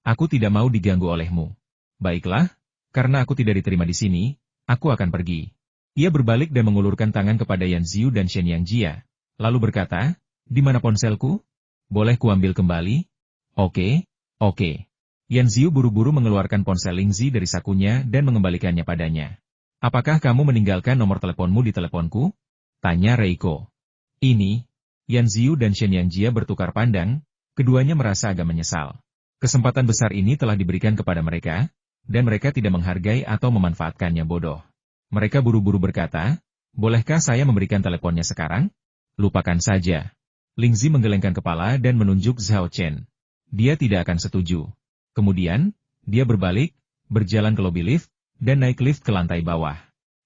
Aku tidak mau diganggu olehmu. Baiklah, karena aku tidak diterima di sini, aku akan pergi." Ia berbalik dan mengulurkan tangan kepada Yan Ziyu dan Shen Yangjia, lalu berkata, "Di mana ponselku? Boleh kuambil kembali?" Oke. Yan Ziyu buru-buru mengeluarkan ponsel Lingzi dari sakunya dan mengembalikannya padanya. "Apakah kamu meninggalkan nomor teleponmu di teleponku?" tanya Reiko. Ini, Yan Ziyu dan Shen Yangjia bertukar pandang, keduanya merasa agak menyesal. Kesempatan besar ini telah diberikan kepada mereka, dan mereka tidak menghargai atau memanfaatkannya bodoh. Mereka buru-buru berkata, "Bolehkah saya memberikan teleponnya sekarang?" "Lupakan saja." Lingzi menggelengkan kepala dan menunjuk Zhao Chen. Dia tidak akan setuju. Kemudian, dia berbalik, berjalan ke lobi lift, dan naik lift ke lantai bawah.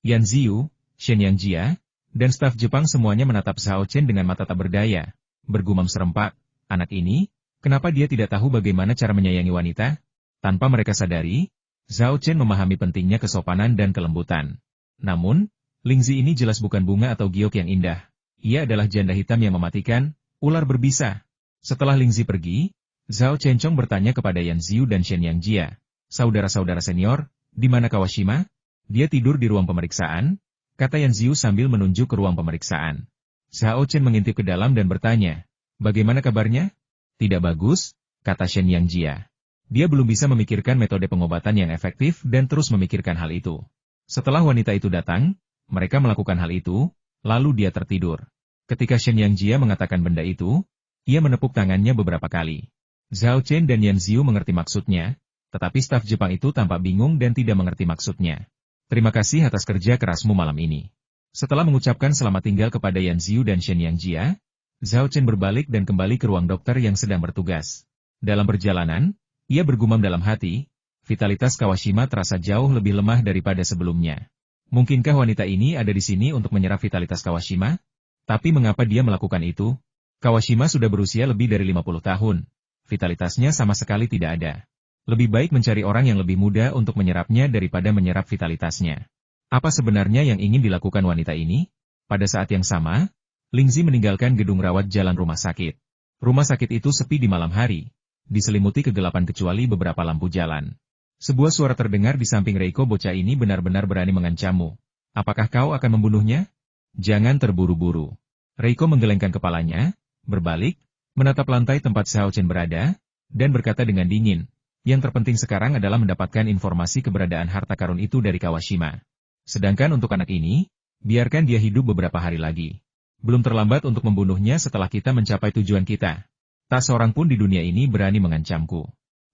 Yan Ziyu, Shen Yangjia, dan staf Jepang semuanya menatap Zhao Chen dengan mata tak berdaya, bergumam serempak, "Anak ini, kenapa dia tidak tahu bagaimana cara menyayangi wanita?" Tanpa mereka sadari, Zhao Chen memahami pentingnya kesopanan dan kelembutan. Namun, Lingzi ini jelas bukan bunga atau giok yang indah. Ia adalah janda hitam yang mematikan, ular berbisa. Setelah Lingzi pergi, Zhao Chenchong bertanya kepada Yan Ziyu dan Shen Yangjia, "Saudara-saudara senior, di mana Kawashima?" "Dia tidur di ruang pemeriksaan," kata Yan Ziyu sambil menunjuk ke ruang pemeriksaan. Zhao Chen mengintip ke dalam dan bertanya, "Bagaimana kabarnya?" "Tidak bagus," kata Shen Yangjia. Dia belum bisa memikirkan metode pengobatan yang efektif dan terus memikirkan hal itu. Setelah wanita itu datang, mereka melakukan hal itu, lalu dia tertidur. Ketika Shen Yangjia mengatakan benda itu, ia menepuk tangannya beberapa kali. Zhao Chen dan Yan Ziyu mengerti maksudnya, tetapi staf Jepang itu tampak bingung dan tidak mengerti maksudnya. "Terima kasih atas kerja kerasmu malam ini." Setelah mengucapkan selamat tinggal kepada Yan Ziyu dan Shen Yangjia, Zhao Chen berbalik dan kembali ke ruang dokter yang sedang bertugas. Dalam perjalanan, ia bergumam dalam hati, vitalitas Kawashima terasa jauh lebih lemah daripada sebelumnya. Mungkinkah wanita ini ada di sini untuk menyerap vitalitas Kawashima? Tapi mengapa dia melakukan itu? Kawashima sudah berusia lebih dari 50 tahun. Vitalitasnya sama sekali tidak ada. Lebih baik mencari orang yang lebih muda untuk menyerapnya daripada menyerap vitalitasnya. Apa sebenarnya yang ingin dilakukan wanita ini? Pada saat yang sama, Lingzi meninggalkan gedung rawat jalan rumah sakit. Rumah sakit itu sepi di malam hari, diselimuti kegelapan kecuali beberapa lampu jalan. Sebuah suara terdengar di samping Reiko, "Bocah ini benar-benar berani mengancammu. Apakah kau akan membunuhnya? Jangan terburu-buru." Reiko menggelengkan kepalanya, berbalik, menatap lantai tempat Zhao Chen berada, dan berkata dengan dingin, "Yang terpenting sekarang adalah mendapatkan informasi keberadaan harta karun itu dari Kawashima. Sedangkan untuk anak ini, biarkan dia hidup beberapa hari lagi. Belum terlambat untuk membunuhnya setelah kita mencapai tujuan kita. Tak seorang pun di dunia ini berani mengancamku.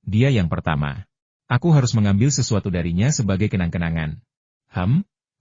Dia yang pertama. Aku harus mengambil sesuatu darinya sebagai kenang-kenangan.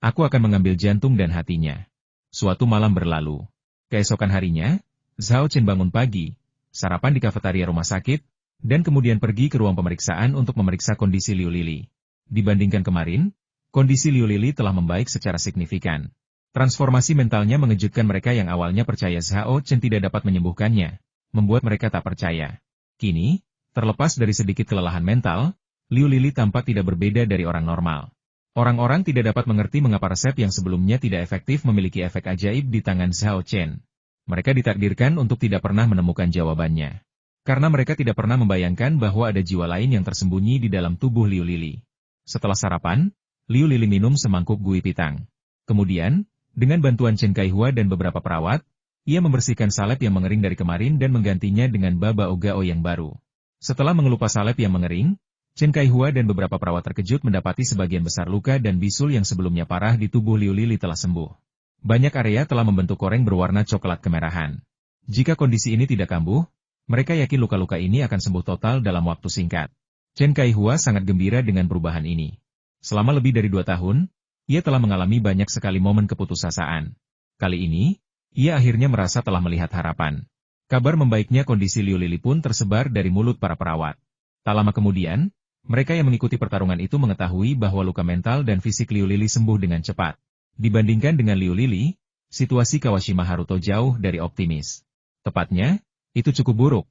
Aku akan mengambil jantung dan hatinya." Suatu malam berlalu. Keesokan harinya, Zhao Chen bangun pagi, sarapan di kafetaria rumah sakit, dan kemudian pergi ke ruang pemeriksaan untuk memeriksa kondisi Liu Lili. Dibandingkan kemarin, kondisi Liu Lili telah membaik secara signifikan. Transformasi mentalnya mengejutkan mereka yang awalnya percaya Zhao Chen tidak dapat menyembuhkannya, membuat mereka tak percaya. Kini, terlepas dari sedikit kelelahan mental, Liu Lili tampak tidak berbeda dari orang normal. Orang-orang tidak dapat mengerti mengapa resep yang sebelumnya tidak efektif memiliki efek ajaib di tangan Zhao Chen. Mereka ditakdirkan untuk tidak pernah menemukan jawabannya. Karena mereka tidak pernah membayangkan bahwa ada jiwa lain yang tersembunyi di dalam tubuh Liu Lili. Setelah sarapan, Liu Lili minum semangkuk gui pitang. Kemudian, dengan bantuan Chen Kaihua dan beberapa perawat, ia membersihkan salep yang mengering dari kemarin dan menggantinya dengan baba ogao yang baru. Setelah mengelupas salep yang mengering, Chen Kaihua dan beberapa perawat terkejut mendapati sebagian besar luka dan bisul yang sebelumnya parah di tubuh Liu Lili telah sembuh. Banyak area telah membentuk koreng berwarna coklat kemerahan. Jika kondisi ini tidak kambuh, mereka yakin luka-luka ini akan sembuh total dalam waktu singkat. Chen Kaihua sangat gembira dengan perubahan ini. Selama lebih dari 2 tahun, ia telah mengalami banyak sekali momen keputusasaan. Kali ini, ia akhirnya merasa telah melihat harapan. Kabar membaiknya kondisi Liu Lili pun tersebar dari mulut para perawat. Tak lama kemudian, mereka yang mengikuti pertarungan itu mengetahui bahwa luka mental dan fisik Liu Lili sembuh dengan cepat. Dibandingkan dengan Liu Lili, situasi Kawashima Haruto jauh dari optimis. Tepatnya, itu cukup buruk.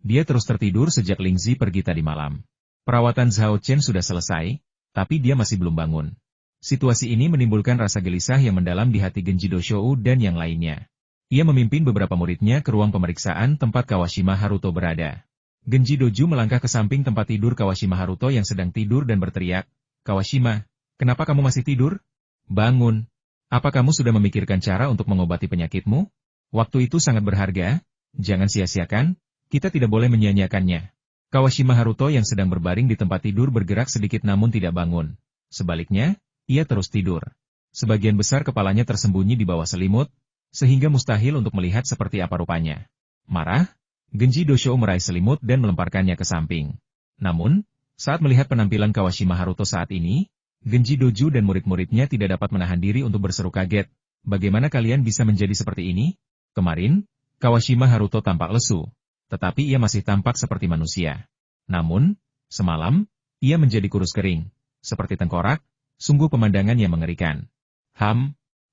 Dia terus tertidur sejak Lingzi pergi tadi malam. Perawatan Zhao Chen sudah selesai, tapi dia masih belum bangun. Situasi ini menimbulkan rasa gelisah yang mendalam di hati Genji Doshou dan yang lainnya. Ia memimpin beberapa muridnya ke ruang pemeriksaan tempat Kawashima Haruto berada. Genji Doju melangkah ke samping tempat tidur Kawashima Haruto yang sedang tidur dan berteriak, "Kawashima, kenapa kamu masih tidur? Bangun! Apa kamu sudah memikirkan cara untuk mengobati penyakitmu? Waktu itu sangat berharga, jangan sia-siakan, kita tidak boleh menyia-nyiakannya." Kawashima Haruto yang sedang berbaring di tempat tidur bergerak sedikit namun tidak bangun. Sebaliknya, ia terus tidur. Sebagian besar kepalanya tersembunyi di bawah selimut, sehingga mustahil untuk melihat seperti apa rupanya. Marah, Genji Doshou meraih selimut dan melemparkannya ke samping. Namun, saat melihat penampilan Kawashima Haruto saat ini, Genji Doju dan murid-muridnya tidak dapat menahan diri untuk berseru kaget. "Bagaimana kalian bisa menjadi seperti ini? Kemarin, Kawashima Haruto tampak lesu, tetapi ia masih tampak seperti manusia. Namun, semalam, ia menjadi kurus kering, seperti tengkorak. Sungguh pemandangan yang mengerikan."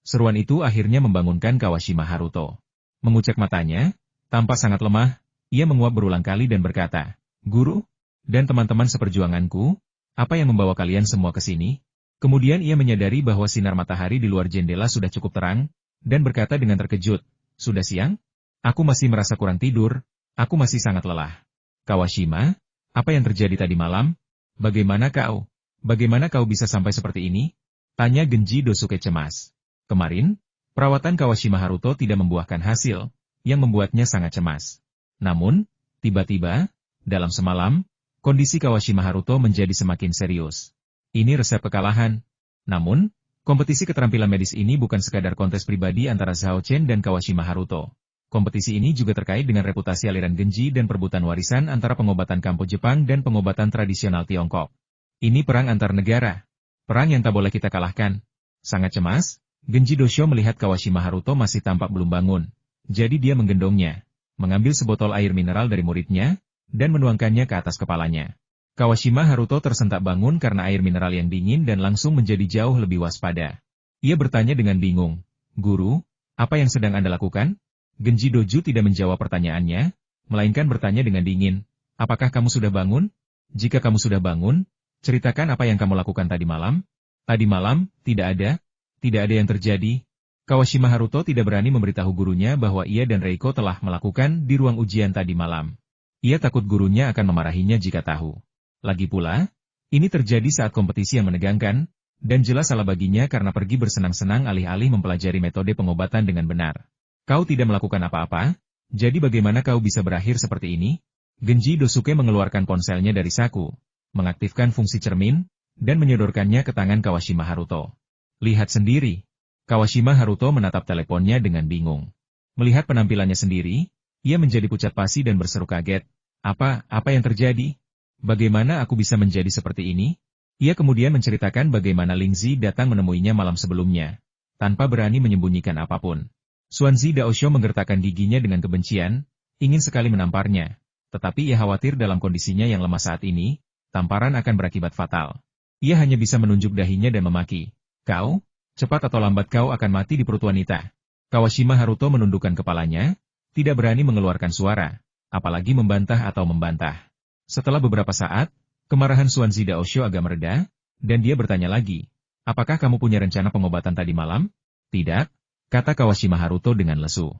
Seruan itu akhirnya membangunkan Kawashima Haruto. Mengucek matanya, tampak sangat lemah, ia menguap berulang kali dan berkata, "Guru, dan teman-teman seperjuanganku, apa yang membawa kalian semua ke sini?" Kemudian ia menyadari bahwa sinar matahari di luar jendela sudah cukup terang, dan berkata dengan terkejut, "Sudah siang? Aku masih merasa kurang tidur, aku masih sangat lelah." "Kawashima, apa yang terjadi tadi malam? Bagaimana kau? Bagaimana kau bisa sampai seperti ini?" tanya Genji Dosuke cemas. Kemarin, perawatan Kawashima Haruto tidak membuahkan hasil, yang membuatnya sangat cemas. Namun, tiba-tiba, dalam semalam, kondisi Kawashima Haruto menjadi semakin serius. Ini resep kekalahan. Namun, kompetisi keterampilan medis ini bukan sekadar kontes pribadi antara Zhao Chen dan Kawashima Haruto. Kompetisi ini juga terkait dengan reputasi aliran Genji dan perebutan warisan antara pengobatan Kampo Jepang dan pengobatan tradisional Tiongkok. Ini perang antar negara. Perang yang tak boleh kita kalahkan. Sangat cemas, Genji Doshou melihat Kawashima Haruto masih tampak belum bangun. Jadi dia menggendongnya, mengambil sebotol air mineral dari muridnya, dan menuangkannya ke atas kepalanya. Kawashima Haruto tersentak bangun karena air mineral yang dingin dan langsung menjadi jauh lebih waspada. Ia bertanya dengan bingung, "Guru, apa yang sedang Anda lakukan?" Genji Doju tidak menjawab pertanyaannya, melainkan bertanya dengan dingin, "Apakah kamu sudah bangun? Jika kamu sudah bangun, ceritakan apa yang kamu lakukan tadi malam." "Tadi malam, tidak ada yang terjadi." Kawashima Haruto tidak berani memberitahu gurunya bahwa ia dan Reiko telah melakukan di ruang ujian tadi malam. Ia takut gurunya akan memarahinya jika tahu. Lagi pula, ini terjadi saat kompetisi yang menegangkan, dan jelas salah baginya karena pergi bersenang-senang alih-alih mempelajari metode pengobatan dengan benar. "Kau tidak melakukan apa-apa, jadi bagaimana kau bisa berakhir seperti ini?" Genji Dosuke mengeluarkan ponselnya dari saku, mengaktifkan fungsi cermin, dan menyodorkannya ke tangan Kawashima Haruto. "Lihat sendiri." Kawashima Haruto menatap teleponnya dengan bingung. Melihat penampilannya sendiri, ia menjadi pucat pasi dan berseru kaget. Apa yang terjadi? Bagaimana aku bisa menjadi seperti ini?" Ia kemudian menceritakan bagaimana Lingzi datang menemuinya malam sebelumnya, tanpa berani menyembunyikan apapun. Xuanzi Daosho menggertakkan giginya dengan kebencian, ingin sekali menamparnya, tetapi ia khawatir dalam kondisinya yang lemah saat ini, tamparan akan berakibat fatal. Ia hanya bisa menunjuk dahinya dan memaki, "Kau, cepat atau lambat kau akan mati di perut wanita." Kawashima Haruto menundukkan kepalanya, tidak berani mengeluarkan suara, apalagi membantah atau membantah. Setelah beberapa saat, kemarahan Xuanzi Daosho agak mereda, dan dia bertanya lagi, "Apakah kamu punya rencana pengobatan tadi malam?" "Tidak," kata Kawashima Haruto dengan lesu.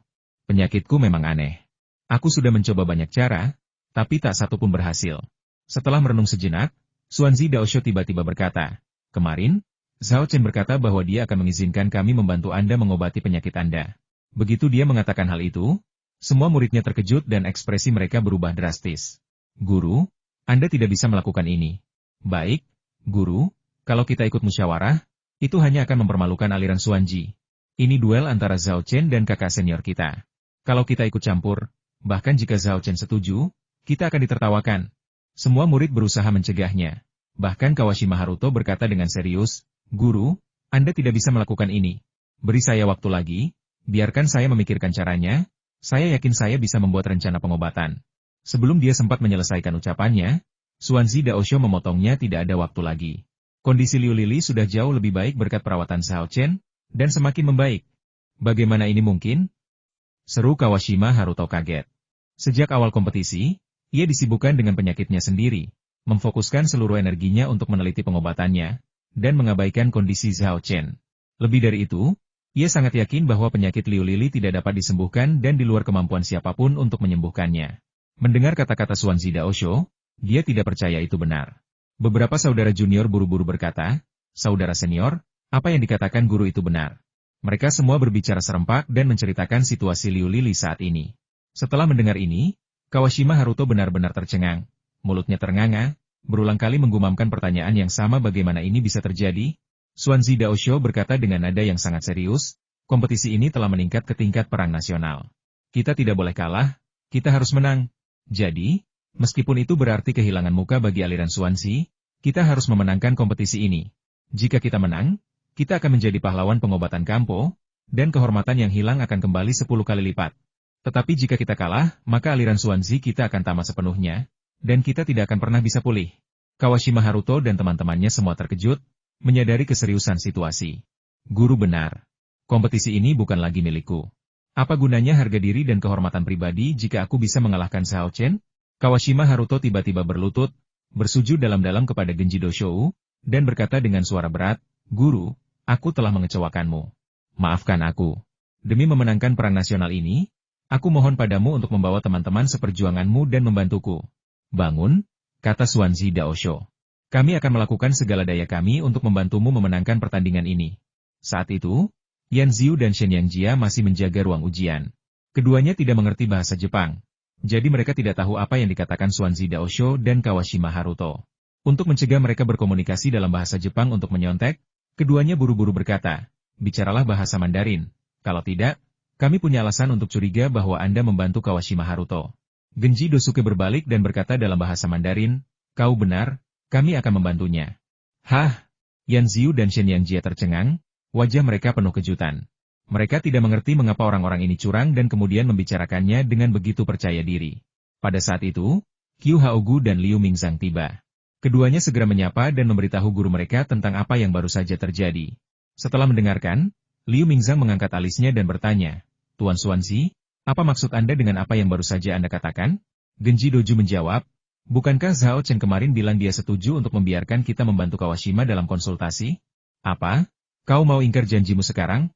"Penyakitku memang aneh. Aku sudah mencoba banyak cara, tapi tak satu pun berhasil." Setelah merenung sejenak, Xuanzi Daosho tiba-tiba berkata, "Kemarin, Zhao Chen berkata bahwa dia akan mengizinkan kami membantu Anda mengobati penyakit Anda." Begitu dia mengatakan hal itu, semua muridnya terkejut dan ekspresi mereka berubah drastis. "Guru, Anda tidak bisa melakukan ini." "Baik, Guru, kalau kita ikut musyawarah, itu hanya akan mempermalukan aliran Xuanji. Ini duel antara Zhao Chen dan kakak senior kita. Kalau kita ikut campur, bahkan jika Zhao Chen setuju, kita akan ditertawakan." Semua murid berusaha mencegahnya. Bahkan Kawashima Haruto berkata dengan serius, "Guru, Anda tidak bisa melakukan ini. Beri saya waktu lagi, biarkan saya memikirkan caranya, saya yakin saya bisa membuat rencana pengobatan." Sebelum dia sempat menyelesaikan ucapannya, Xuanzi Daosho memotongnya. Tidak ada waktu lagi. Kondisi Liu Lili sudah jauh lebih baik berkat perawatan Zhao Chen, dan semakin membaik. "Bagaimana ini mungkin?" seru Kawashima Haruto kaget. Sejak awal kompetisi, ia disibukkan dengan penyakitnya sendiri, memfokuskan seluruh energinya untuk meneliti pengobatannya, dan mengabaikan kondisi Zhao Chen. Lebih dari itu, ia sangat yakin bahwa penyakit Liu Lili tidak dapat disembuhkan dan di luar kemampuan siapapun untuk menyembuhkannya. Mendengar kata-kata Xuanzi Daosho, dia tidak percaya itu benar. Beberapa saudara junior buru-buru berkata, "Saudara senior, apa yang dikatakan guru itu benar." Mereka semua berbicara serempak dan menceritakan situasi Liu Lili saat ini. Setelah mendengar ini, Kawashima Haruto benar-benar tercengang. Mulutnya ternganga, berulang kali menggumamkan pertanyaan yang sama bagaimana ini bisa terjadi. Xuanzi Daosho berkata dengan nada yang sangat serius, kompetisi ini telah meningkat ke tingkat perang nasional. Kita tidak boleh kalah, kita harus menang. Jadi, meskipun itu berarti kehilangan muka bagi aliran Xuanzi, kita harus memenangkan kompetisi ini. Jika kita menang, kita akan menjadi pahlawan pengobatan Kampo, dan kehormatan yang hilang akan kembali 10 kali lipat. Tetapi jika kita kalah, maka aliran Xuanzi kita akan tamat sepenuhnya, dan kita tidak akan pernah bisa pulih. Kawashima Haruto dan teman-temannya semua terkejut, menyadari keseriusan situasi. Guru benar. Kompetisi ini bukan lagi milikku. Apa gunanya harga diri dan kehormatan pribadi jika aku bisa mengalahkan Zhao Chen? Kawashima Haruto tiba-tiba berlutut, bersujud dalam-dalam kepada Genji Doshou, dan berkata dengan suara berat, "Guru, aku telah mengecewakanmu. Maafkan aku. Demi memenangkan perang nasional ini, aku mohon padamu untuk membawa teman-teman seperjuanganmu dan membantuku." "Bangun," kata Xuanzi Daosho. "Kami akan melakukan segala daya kami untuk membantumu memenangkan pertandingan ini." Saat itu, Yan Ziu dan Shen Yangjia masih menjaga ruang ujian. Keduanya tidak mengerti bahasa Jepang. Jadi mereka tidak tahu apa yang dikatakan Xuanzi Daosho dan Kawashima Haruto. Untuk mencegah mereka berkomunikasi dalam bahasa Jepang untuk menyontek, keduanya buru-buru berkata, "Bicaralah bahasa Mandarin. Kalau tidak, kami punya alasan untuk curiga bahwa Anda membantu Kawashima Haruto." Genji Dosuke berbalik dan berkata dalam bahasa Mandarin, "Kau benar, kami akan membantunya." Hah? Yan Ziu dan Shen Yangjia tercengang, wajah mereka penuh kejutan. Mereka tidak mengerti mengapa orang-orang ini curang dan kemudian membicarakannya dengan begitu percaya diri. Pada saat itu, Qiu Haogu dan Liu Mingzang tiba. Keduanya segera menyapa dan memberitahu guru mereka tentang apa yang baru saja terjadi. Setelah mendengarkan, Liu Mingzang mengangkat alisnya dan bertanya, "Tuan Xuanzi, apa maksud Anda dengan apa yang baru saja Anda katakan?" Genji Doju menjawab, "Bukankah Zhao Chen kemarin bilang dia setuju untuk membiarkan kita membantu Kawashima dalam konsultasi? Apa? Kau mau ingkar janjimu sekarang?"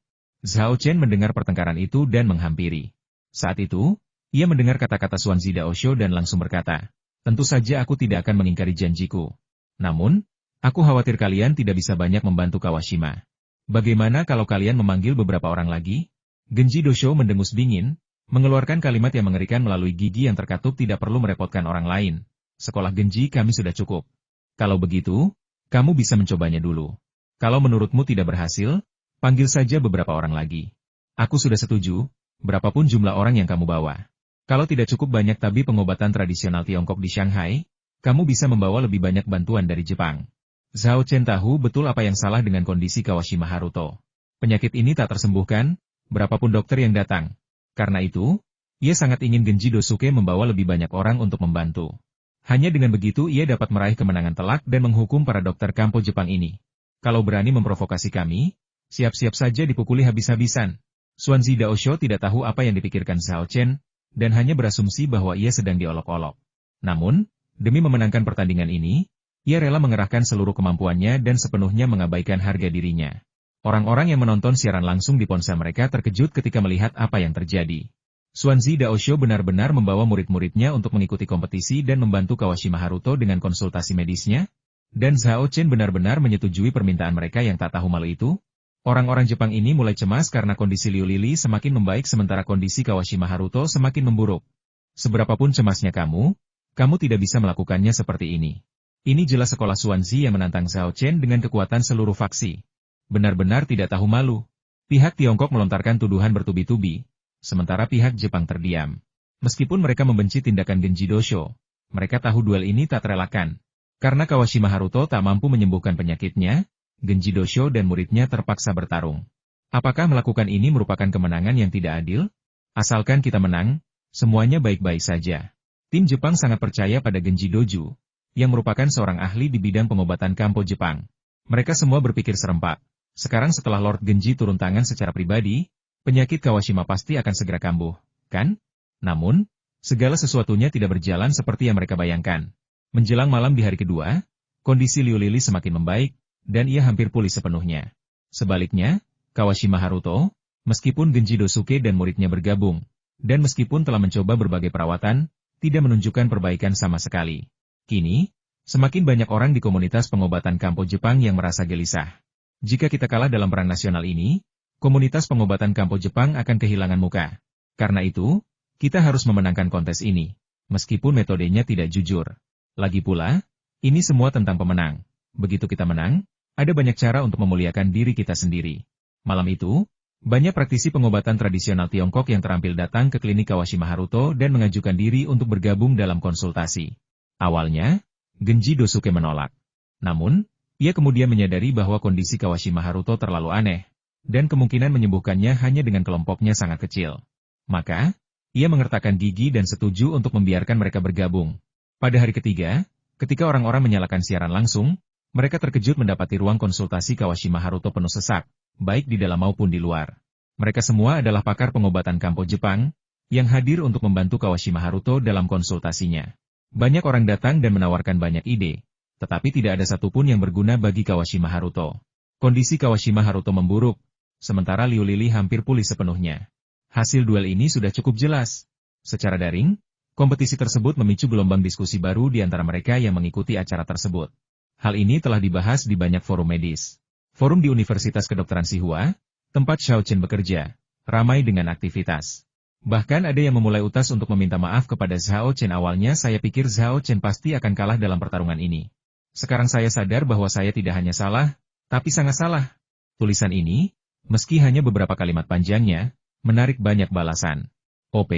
Zhao Chen mendengar pertengkaran itu dan menghampiri. Saat itu, ia mendengar kata-kata Xuanzi Daosho dan langsung berkata, "Tentu saja aku tidak akan mengingkari janjiku. Namun, aku khawatir kalian tidak bisa banyak membantu Kawashima. Bagaimana kalau kalian memanggil beberapa orang lagi?" Genji Doshou mendengus dingin, mengeluarkan kalimat yang mengerikan melalui gigi yang terkatup, "Tidak perlu merepotkan orang lain. Sekolah Genji kami sudah cukup. Kalau begitu, kamu bisa mencobanya dulu. Kalau menurutmu tidak berhasil, panggil saja beberapa orang lagi. Aku sudah setuju, berapapun jumlah orang yang kamu bawa. Kalau tidak cukup banyak tabib pengobatan tradisional Tiongkok di Shanghai, kamu bisa membawa lebih banyak bantuan dari Jepang." Zhao Chen tahu betul apa yang salah dengan kondisi Kawashima Haruto. Penyakit ini tak tersembuhkan, berapapun dokter yang datang. Karena itu, ia sangat ingin Genji Dosuke membawa lebih banyak orang untuk membantu. Hanya dengan begitu ia dapat meraih kemenangan telak dan menghukum para dokter Kampo Jepang ini. Kalau berani memprovokasi kami, siap-siap saja dipukuli habis-habisan. Xuanzi Daosho tidak tahu apa yang dipikirkan Zhao Chen, dan hanya berasumsi bahwa ia sedang diolok-olok. Namun, demi memenangkan pertandingan ini, ia rela mengerahkan seluruh kemampuannya dan sepenuhnya mengabaikan harga dirinya. Orang-orang yang menonton siaran langsung di ponsel mereka terkejut ketika melihat apa yang terjadi. Xuanzi Daosho benar-benar membawa murid-muridnya untuk mengikuti kompetisi dan membantu Kawashima Haruto dengan konsultasi medisnya, dan Zhao Chen benar-benar menyetujui permintaan mereka yang tak tahu malu itu. Orang-orang Jepang ini mulai cemas karena kondisi Liu Lili semakin membaik sementara kondisi Kawashima Haruto semakin memburuk. Seberapapun cemasnya kamu tidak bisa melakukannya seperti ini. Ini jelas sekolah Xuanzi yang menantang Zhao Chen dengan kekuatan seluruh faksi. Benar-benar tidak tahu malu. Pihak Tiongkok melontarkan tuduhan bertubi-tubi, sementara pihak Jepang terdiam. Meskipun mereka membenci tindakan Genji Doshou, mereka tahu duel ini tak terelakkan. Karena Kawashima Haruto tak mampu menyembuhkan penyakitnya, Genji Doshou dan muridnya terpaksa bertarung. Apakah melakukan ini merupakan kemenangan yang tidak adil? Asalkan kita menang, semuanya baik-baik saja. Tim Jepang sangat percaya pada Genji Doju, yang merupakan seorang ahli di bidang pengobatan Kampo Jepang. Mereka semua berpikir serempak. Sekarang setelah Lord Genji turun tangan secara pribadi, penyakit Kawashima pasti akan segera kambuh, kan? Namun, segala sesuatunya tidak berjalan seperti yang mereka bayangkan. Menjelang malam di hari kedua, kondisi Liu Lili semakin membaik, dan ia hampir pulih sepenuhnya. Sebaliknya, Kawashima Haruto, meskipun Genji Dosuke dan muridnya bergabung, dan meskipun telah mencoba berbagai perawatan, tidak menunjukkan perbaikan sama sekali. Kini, semakin banyak orang di komunitas pengobatan Kampo Jepang yang merasa gelisah. Jika kita kalah dalam perang nasional ini, komunitas pengobatan Kampo Jepang akan kehilangan muka. Karena itu, kita harus memenangkan kontes ini, meskipun metodenya tidak jujur. Lagi pula, ini semua tentang pemenang. Begitu kita menang, ada banyak cara untuk memuliakan diri kita sendiri. Malam itu, banyak praktisi pengobatan tradisional Tiongkok yang terampil datang ke klinik Kawashima Haruto dan mengajukan diri untuk bergabung dalam konsultasi. Awalnya, Genji Dosuke menolak. Namun, ia kemudian menyadari bahwa kondisi Kawashima Haruto terlalu aneh, dan kemungkinan menyembuhkannya hanya dengan kelompoknya sangat kecil. Maka, ia mengertakkan gigi dan setuju untuk membiarkan mereka bergabung. Pada hari ketiga, ketika orang-orang menyalakan siaran langsung, mereka terkejut mendapati ruang konsultasi Kawashima Haruto penuh sesak, baik di dalam maupun di luar. Mereka semua adalah pakar pengobatan Kampo Jepang, yang hadir untuk membantu Kawashima Haruto dalam konsultasinya. Banyak orang datang dan menawarkan banyak ide, tetapi tidak ada satupun yang berguna bagi Kawashima Haruto. Kondisi Kawashima Haruto memburuk, sementara Liu Lili hampir pulih sepenuhnya. Hasil duel ini sudah cukup jelas. Secara daring, kompetisi tersebut memicu gelombang diskusi baru di antara mereka yang mengikuti acara tersebut. Hal ini telah dibahas di banyak forum medis. Forum di Universitas Kedokteran Tsinghua, tempat Xiao Chen bekerja, ramai dengan aktivitas. Bahkan ada yang memulai utas untuk meminta maaf kepada Xiao Chen. Awalnya saya pikir Xiao Chen pasti akan kalah dalam pertarungan ini. Sekarang saya sadar bahwa saya tidak hanya salah, tapi sangat salah. Tulisan ini, meski hanya beberapa kalimat panjangnya, menarik banyak balasan. OP,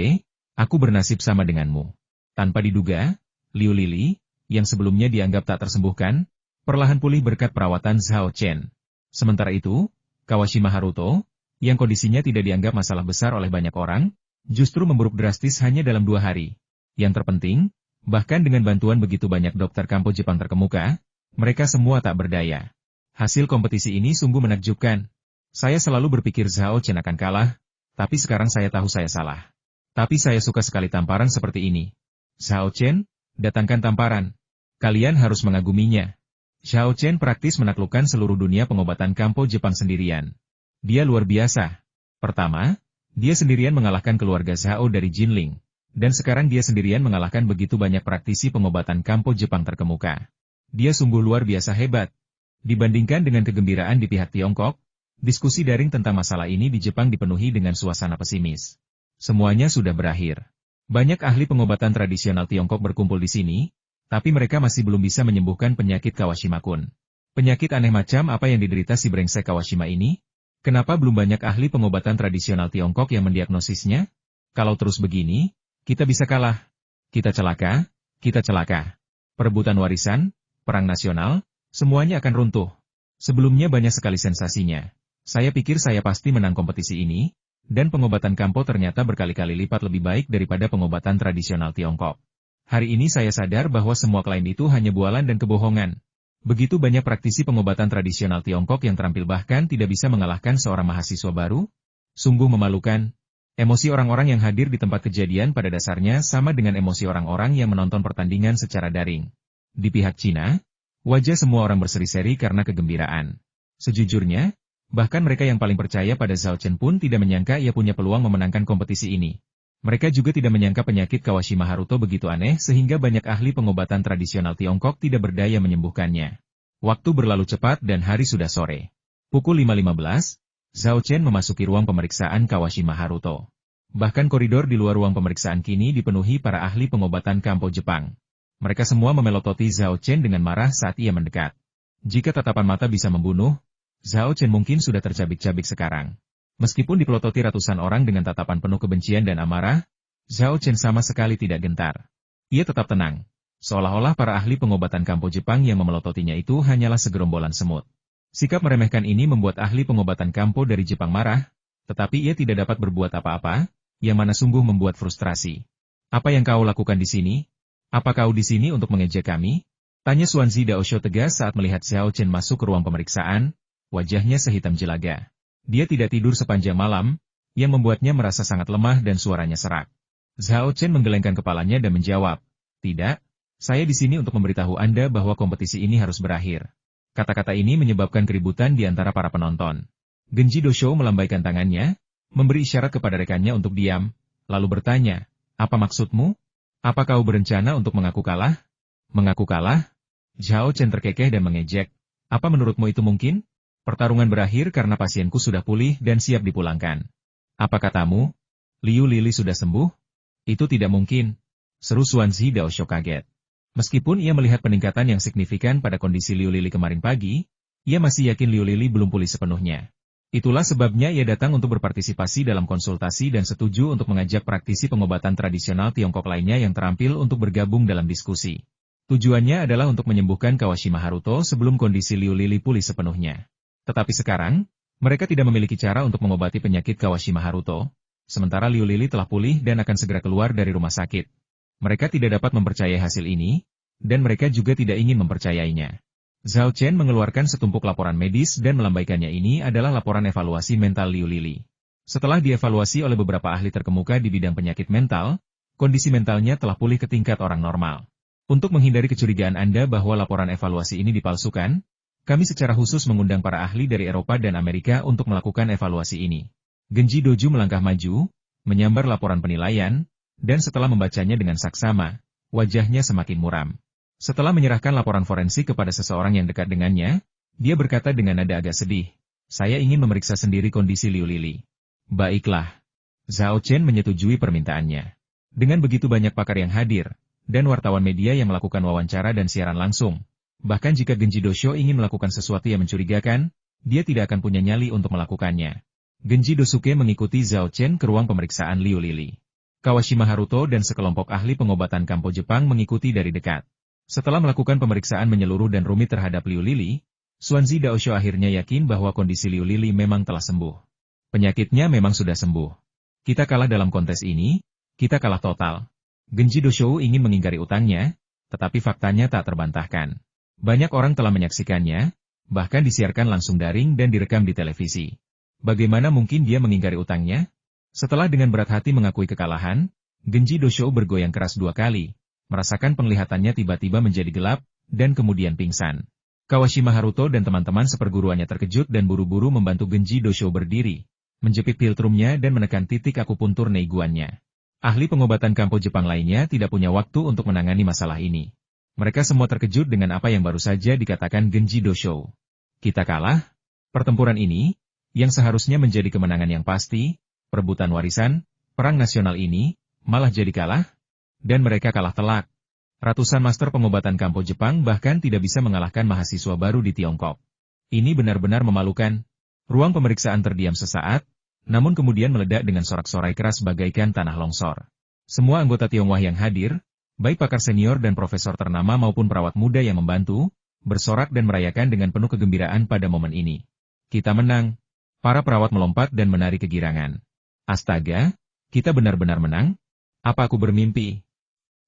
aku bernasib sama denganmu. Tanpa diduga, Liu Lili, yang sebelumnya dianggap tak tersembuhkan, perlahan pulih berkat perawatan Xiao Chen. Sementara itu, Kawashima Haruto, yang kondisinya tidak dianggap masalah besar oleh banyak orang, justru memburuk drastis hanya dalam 2 hari. Yang terpenting, bahkan dengan bantuan begitu banyak dokter Kampo Jepang terkemuka, mereka semua tak berdaya. Hasil kompetisi ini sungguh menakjubkan. Saya selalu berpikir Xiao Chen akan kalah, tapi sekarang saya tahu saya salah. Tapi saya suka sekali tamparan seperti ini. Xiao Chen, datangkan tamparan. Kalian harus mengaguminya. Xiao Chen praktis menaklukkan seluruh dunia pengobatan Kampo Jepang sendirian. Dia luar biasa. Pertama, dia sendirian mengalahkan keluarga Zhao dari Jinling. Dan sekarang dia sendirian mengalahkan begitu banyak praktisi pengobatan Kampo Jepang terkemuka. Dia sungguh luar biasa hebat. Dibandingkan dengan kegembiraan di pihak Tiongkok, diskusi daring tentang masalah ini di Jepang dipenuhi dengan suasana pesimis. Semuanya sudah berakhir. Banyak ahli pengobatan tradisional Tiongkok berkumpul di sini, tapi mereka masih belum bisa menyembuhkan penyakit Kawashima-kun. Penyakit aneh macam apa yang diderita si brengsek Kawashima ini? Kenapa belum banyak ahli pengobatan tradisional Tiongkok yang mendiagnosisnya? Kalau terus begini, kita bisa kalah. Kita celaka, kita celaka. Perebutan warisan, perang nasional, semuanya akan runtuh. Sebelumnya banyak sekali sensasinya. Saya pikir saya pasti menang kompetisi ini, dan pengobatan Kampo ternyata berkali-kali lipat lebih baik daripada pengobatan tradisional Tiongkok. Hari ini saya sadar bahwa semua klaim itu hanya bualan dan kebohongan. Begitu banyak praktisi pengobatan tradisional Tiongkok yang terampil bahkan tidak bisa mengalahkan seorang mahasiswa baru? Sungguh memalukan. Emosi orang-orang yang hadir di tempat kejadian pada dasarnya sama dengan emosi orang-orang yang menonton pertandingan secara daring. Di pihak Cina, wajah semua orang berseri-seri karena kegembiraan. Sejujurnya, bahkan mereka yang paling percaya pada Xiao Chen pun tidak menyangka ia punya peluang memenangkan kompetisi ini. Mereka juga tidak menyangka penyakit Kawashima Haruto begitu aneh sehingga banyak ahli pengobatan tradisional Tiongkok tidak berdaya menyembuhkannya. Waktu berlalu cepat dan hari sudah sore. Pukul 5.15, Xiao Chen memasuki ruang pemeriksaan Kawashima Haruto. Bahkan koridor di luar ruang pemeriksaan kini dipenuhi para ahli pengobatan Kampo Jepang. Mereka semua memelototi Xiao Chen dengan marah saat ia mendekat. Jika tatapan mata bisa membunuh, Xiao Chen mungkin sudah tercabik-cabik sekarang. Meskipun dipelototi ratusan orang dengan tatapan penuh kebencian dan amarah, Xiao Chen sama sekali tidak gentar. Ia tetap tenang. Seolah-olah para ahli pengobatan Kampo Jepang yang memelototinya itu hanyalah segerombolan semut. Sikap meremehkan ini membuat ahli pengobatan Kampo dari Jepang marah, tetapi ia tidak dapat berbuat apa-apa, yang mana sungguh membuat frustrasi. Apa yang kau lakukan di sini? Apa kau di sini untuk mengejek kami? Tanya Xuanzi Daosho tegas saat melihat Xiao Chen masuk ke ruang pemeriksaan, wajahnya sehitam jelaga. Dia tidak tidur sepanjang malam, yang membuatnya merasa sangat lemah dan suaranya serak. Xiao Chen menggelengkan kepalanya dan menjawab, "Tidak, saya di sini untuk memberitahu Anda bahwa kompetisi ini harus berakhir. Kata-kata ini menyebabkan keributan di antara para penonton. Genji Dosho melambaikan tangannya, memberi isyarat kepada rekannya untuk diam, lalu bertanya, "Apa maksudmu? Apa kau berencana untuk mengaku kalah?" "Mengaku kalah?" Zhao Chen terkekeh dan mengejek. "Apa menurutmu itu mungkin? Pertarungan berakhir karena pasienku sudah pulih dan siap dipulangkan. Apa katamu? Liu Lili sudah sembuh?" "Itu tidak mungkin," seru Xuanzi Daosho kaget. Meskipun ia melihat peningkatan yang signifikan pada kondisi Liu Lili kemarin pagi, ia masih yakin Liu Lili belum pulih sepenuhnya. Itulah sebabnya ia datang untuk berpartisipasi dalam konsultasi dan setuju untuk mengajak praktisi pengobatan tradisional Tiongkok lainnya yang terampil untuk bergabung dalam diskusi. Tujuannya adalah untuk menyembuhkan Kawashima Haruto sebelum kondisi Liu Lili pulih sepenuhnya. Tetapi sekarang, mereka tidak memiliki cara untuk mengobati penyakit Kawashima Haruto, sementara Liu Lili telah pulih dan akan segera keluar dari rumah sakit. Mereka tidak dapat mempercayai hasil ini, dan mereka juga tidak ingin mempercayainya. Zhao Chen mengeluarkan setumpuk laporan medis dan melambaikannya. Ini adalah laporan evaluasi mental Liu Lili. Setelah dievaluasi oleh beberapa ahli terkemuka di bidang penyakit mental, kondisi mentalnya telah pulih ke tingkat orang normal. Untuk menghindari kecurigaan Anda bahwa laporan evaluasi ini dipalsukan, kami secara khusus mengundang para ahli dari Eropa dan Amerika untuk melakukan evaluasi ini. Genji Doju melangkah maju, menyambar laporan penilaian, dan setelah membacanya dengan saksama, wajahnya semakin muram. Setelah menyerahkan laporan forensik kepada seseorang yang dekat dengannya, dia berkata dengan nada agak sedih, "Saya ingin memeriksa sendiri kondisi Liu Lili." "Baiklah." Zhao Chen menyetujui permintaannya. Dengan begitu banyak pakar yang hadir, dan wartawan media yang melakukan wawancara dan siaran langsung, bahkan jika Genji Dosho ingin melakukan sesuatu yang mencurigakan, dia tidak akan punya nyali untuk melakukannya. Genji Dosuke mengikuti Zhao Chen ke ruang pemeriksaan Liu Lili. Kawashima Haruto dan sekelompok ahli pengobatan Kampo Jepang mengikuti dari dekat. Setelah melakukan pemeriksaan menyeluruh dan rumit terhadap Liu Lili, Xuanzi Daosho akhirnya yakin bahwa kondisi Liu Lili memang telah sembuh. Penyakitnya memang sudah sembuh. Kita kalah dalam kontes ini, kita kalah total. Genji Dosho ingin mengingkari utangnya, tetapi faktanya tak terbantahkan. Banyak orang telah menyaksikannya, bahkan disiarkan langsung daring dan direkam di televisi. Bagaimana mungkin dia mengingkari utangnya? Setelah dengan berat hati mengakui kekalahan, Genji Dosho bergoyang keras 2 kali. Merasakan penglihatannya tiba-tiba menjadi gelap, dan kemudian pingsan. Kawashima Haruto dan teman-teman seperguruannya terkejut dan buru-buru membantu Genji Dosho berdiri, menjepit philtrumnya dan menekan titik akupuntur neiguannya. Ahli pengobatan Kampo Jepang lainnya tidak punya waktu untuk menangani masalah ini. Mereka semua terkejut dengan apa yang baru saja dikatakan Genji Dosho. Kita kalah? Pertempuran ini, yang seharusnya menjadi kemenangan yang pasti, perebutan warisan, perang nasional ini, malah jadi kalah? Dan mereka kalah telak. Ratusan master pengobatan Kampo Jepang bahkan tidak bisa mengalahkan mahasiswa baru di Tiongkok. Ini benar-benar memalukan. Ruang pemeriksaan terdiam sesaat, namun kemudian meledak dengan sorak-sorai keras bagaikan tanah longsor. Semua anggota Tionghoa yang hadir, baik pakar senior dan profesor ternama maupun perawat muda yang membantu, bersorak dan merayakan dengan penuh kegembiraan pada momen ini. Kita menang. Para perawat melompat dan menari kegirangan. Astaga, kita benar-benar menang? Apa aku bermimpi?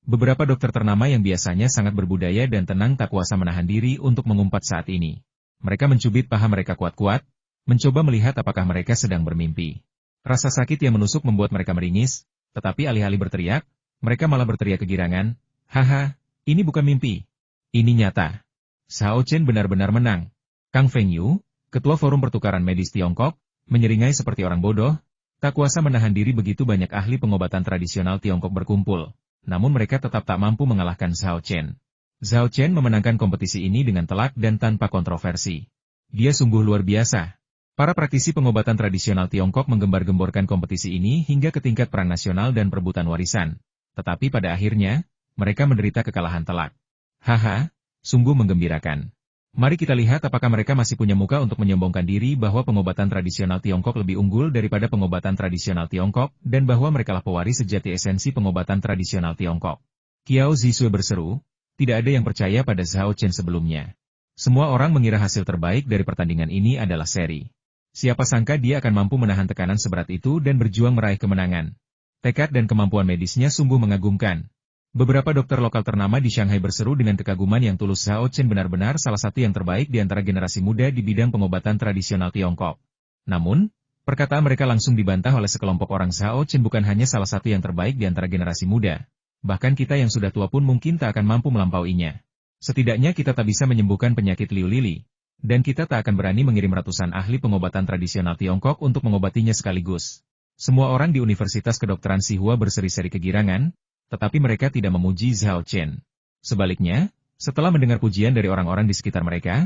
Beberapa dokter ternama yang biasanya sangat berbudaya dan tenang tak kuasa menahan diri untuk mengumpat saat ini. Mereka mencubit paha mereka kuat-kuat, mencoba melihat apakah mereka sedang bermimpi. Rasa sakit yang menusuk membuat mereka meringis, tetapi alih-alih berteriak, mereka malah berteriak kegirangan, "Haha, ini bukan mimpi. Ini nyata." Zhao Chen benar-benar menang. Kang Feng Yu, Ketua Forum Pertukaran Medis Tiongkok, menyeringai seperti orang bodoh, tak kuasa menahan diri begitu banyak ahli pengobatan tradisional Tiongkok berkumpul. Namun mereka tetap tak mampu mengalahkan Zhao Chen. Zhao Chen memenangkan kompetisi ini dengan telak dan tanpa kontroversi. Dia sungguh luar biasa. Para praktisi pengobatan tradisional Tiongkok menggembar-gemborkan kompetisi ini hingga ke tingkat perang nasional dan perebutan warisan. Tetapi pada akhirnya, mereka menderita kekalahan telak. Haha, sungguh menggembirakan. Mari kita lihat apakah mereka masih punya muka untuk menyombongkan diri bahwa pengobatan tradisional Tiongkok lebih unggul daripada pengobatan tradisional Tiongkok, dan bahwa merekalah pewaris sejati esensi pengobatan tradisional Tiongkok. Qiao Zisue berseru, tidak ada yang percaya pada Zhao Chen sebelumnya. Semua orang mengira hasil terbaik dari pertandingan ini adalah seri. Siapa sangka dia akan mampu menahan tekanan seberat itu dan berjuang meraih kemenangan. Tekad dan kemampuan medisnya sungguh mengagumkan. Beberapa dokter lokal ternama di Shanghai berseru dengan kekaguman yang tulus. Zhao Chen benar-benar salah satu yang terbaik di antara generasi muda di bidang pengobatan tradisional Tiongkok. Namun, perkataan mereka langsung dibantah oleh sekelompok orang. Zhao Chen bukan hanya salah satu yang terbaik di antara generasi muda. Bahkan kita yang sudah tua pun mungkin tak akan mampu melampauinya. Setidaknya kita tak bisa menyembuhkan penyakit Liu Lili, Dan kita tak akan berani mengirim ratusan ahli pengobatan tradisional Tiongkok untuk mengobatinya sekaligus. Semua orang di Universitas Kedokteran Tsinghua berseri-seri kegirangan, tetapi mereka tidak memuji Zhao Chen. Sebaliknya, setelah mendengar pujian dari orang-orang di sekitar mereka